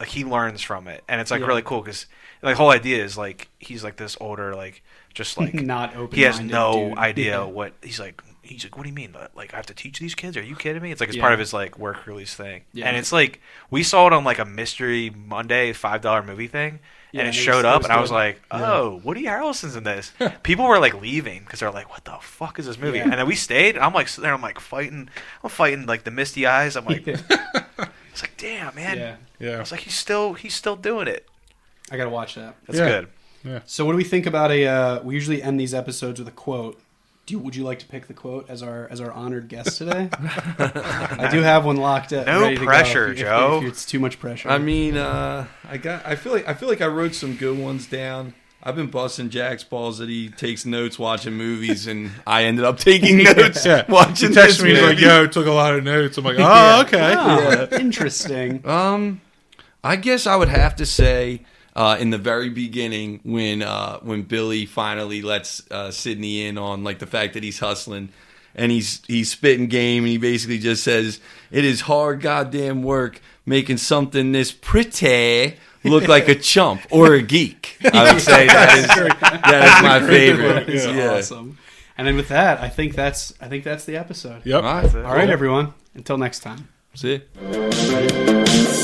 he learns from it, and it's like really cool because the whole idea is like he's like this older like just like not open. He has no idea what he's like. He's like, what do you mean? Like, I have to teach these kids? Are you kidding me? It's like it's part of his like work release thing, and it's like we saw it on like a Mystery Monday $5 movie thing, and it showed up, and I was like, oh, Woody Harrelson's in this. People were like leaving because they're like, what the fuck is this movie? And then we stayed. And I'm like sitting there, I'm like fighting like the misty eyes. I'm like, it's like, damn, man. Yeah. I was like, he's still doing it. I gotta watch that. That's good. Yeah. So what do we think about we usually end these episodes with a quote. Would you like to pick the quote as our honored guest today? I do have one locked up. No pressure, Joe. If it's too much pressure. I mean, I feel like I wrote some good ones down. I've been busting Jack's balls that he takes notes watching movies, and I ended up taking notes watching. He texted me, he's like, "Yo, took a lot of notes." I'm like, "Oh, okay, interesting." I guess I would have to say. In the very beginning, when Billy finally lets Sydney in on like the fact that he's hustling, and he's spitting game, and he basically just says, "It is hard goddamn work making something this pretty look like a chump or a geek." I would say that is my favorite. It's awesome. And then with that, I think that's the episode. Yep. All right, everyone. Until next time. See ya.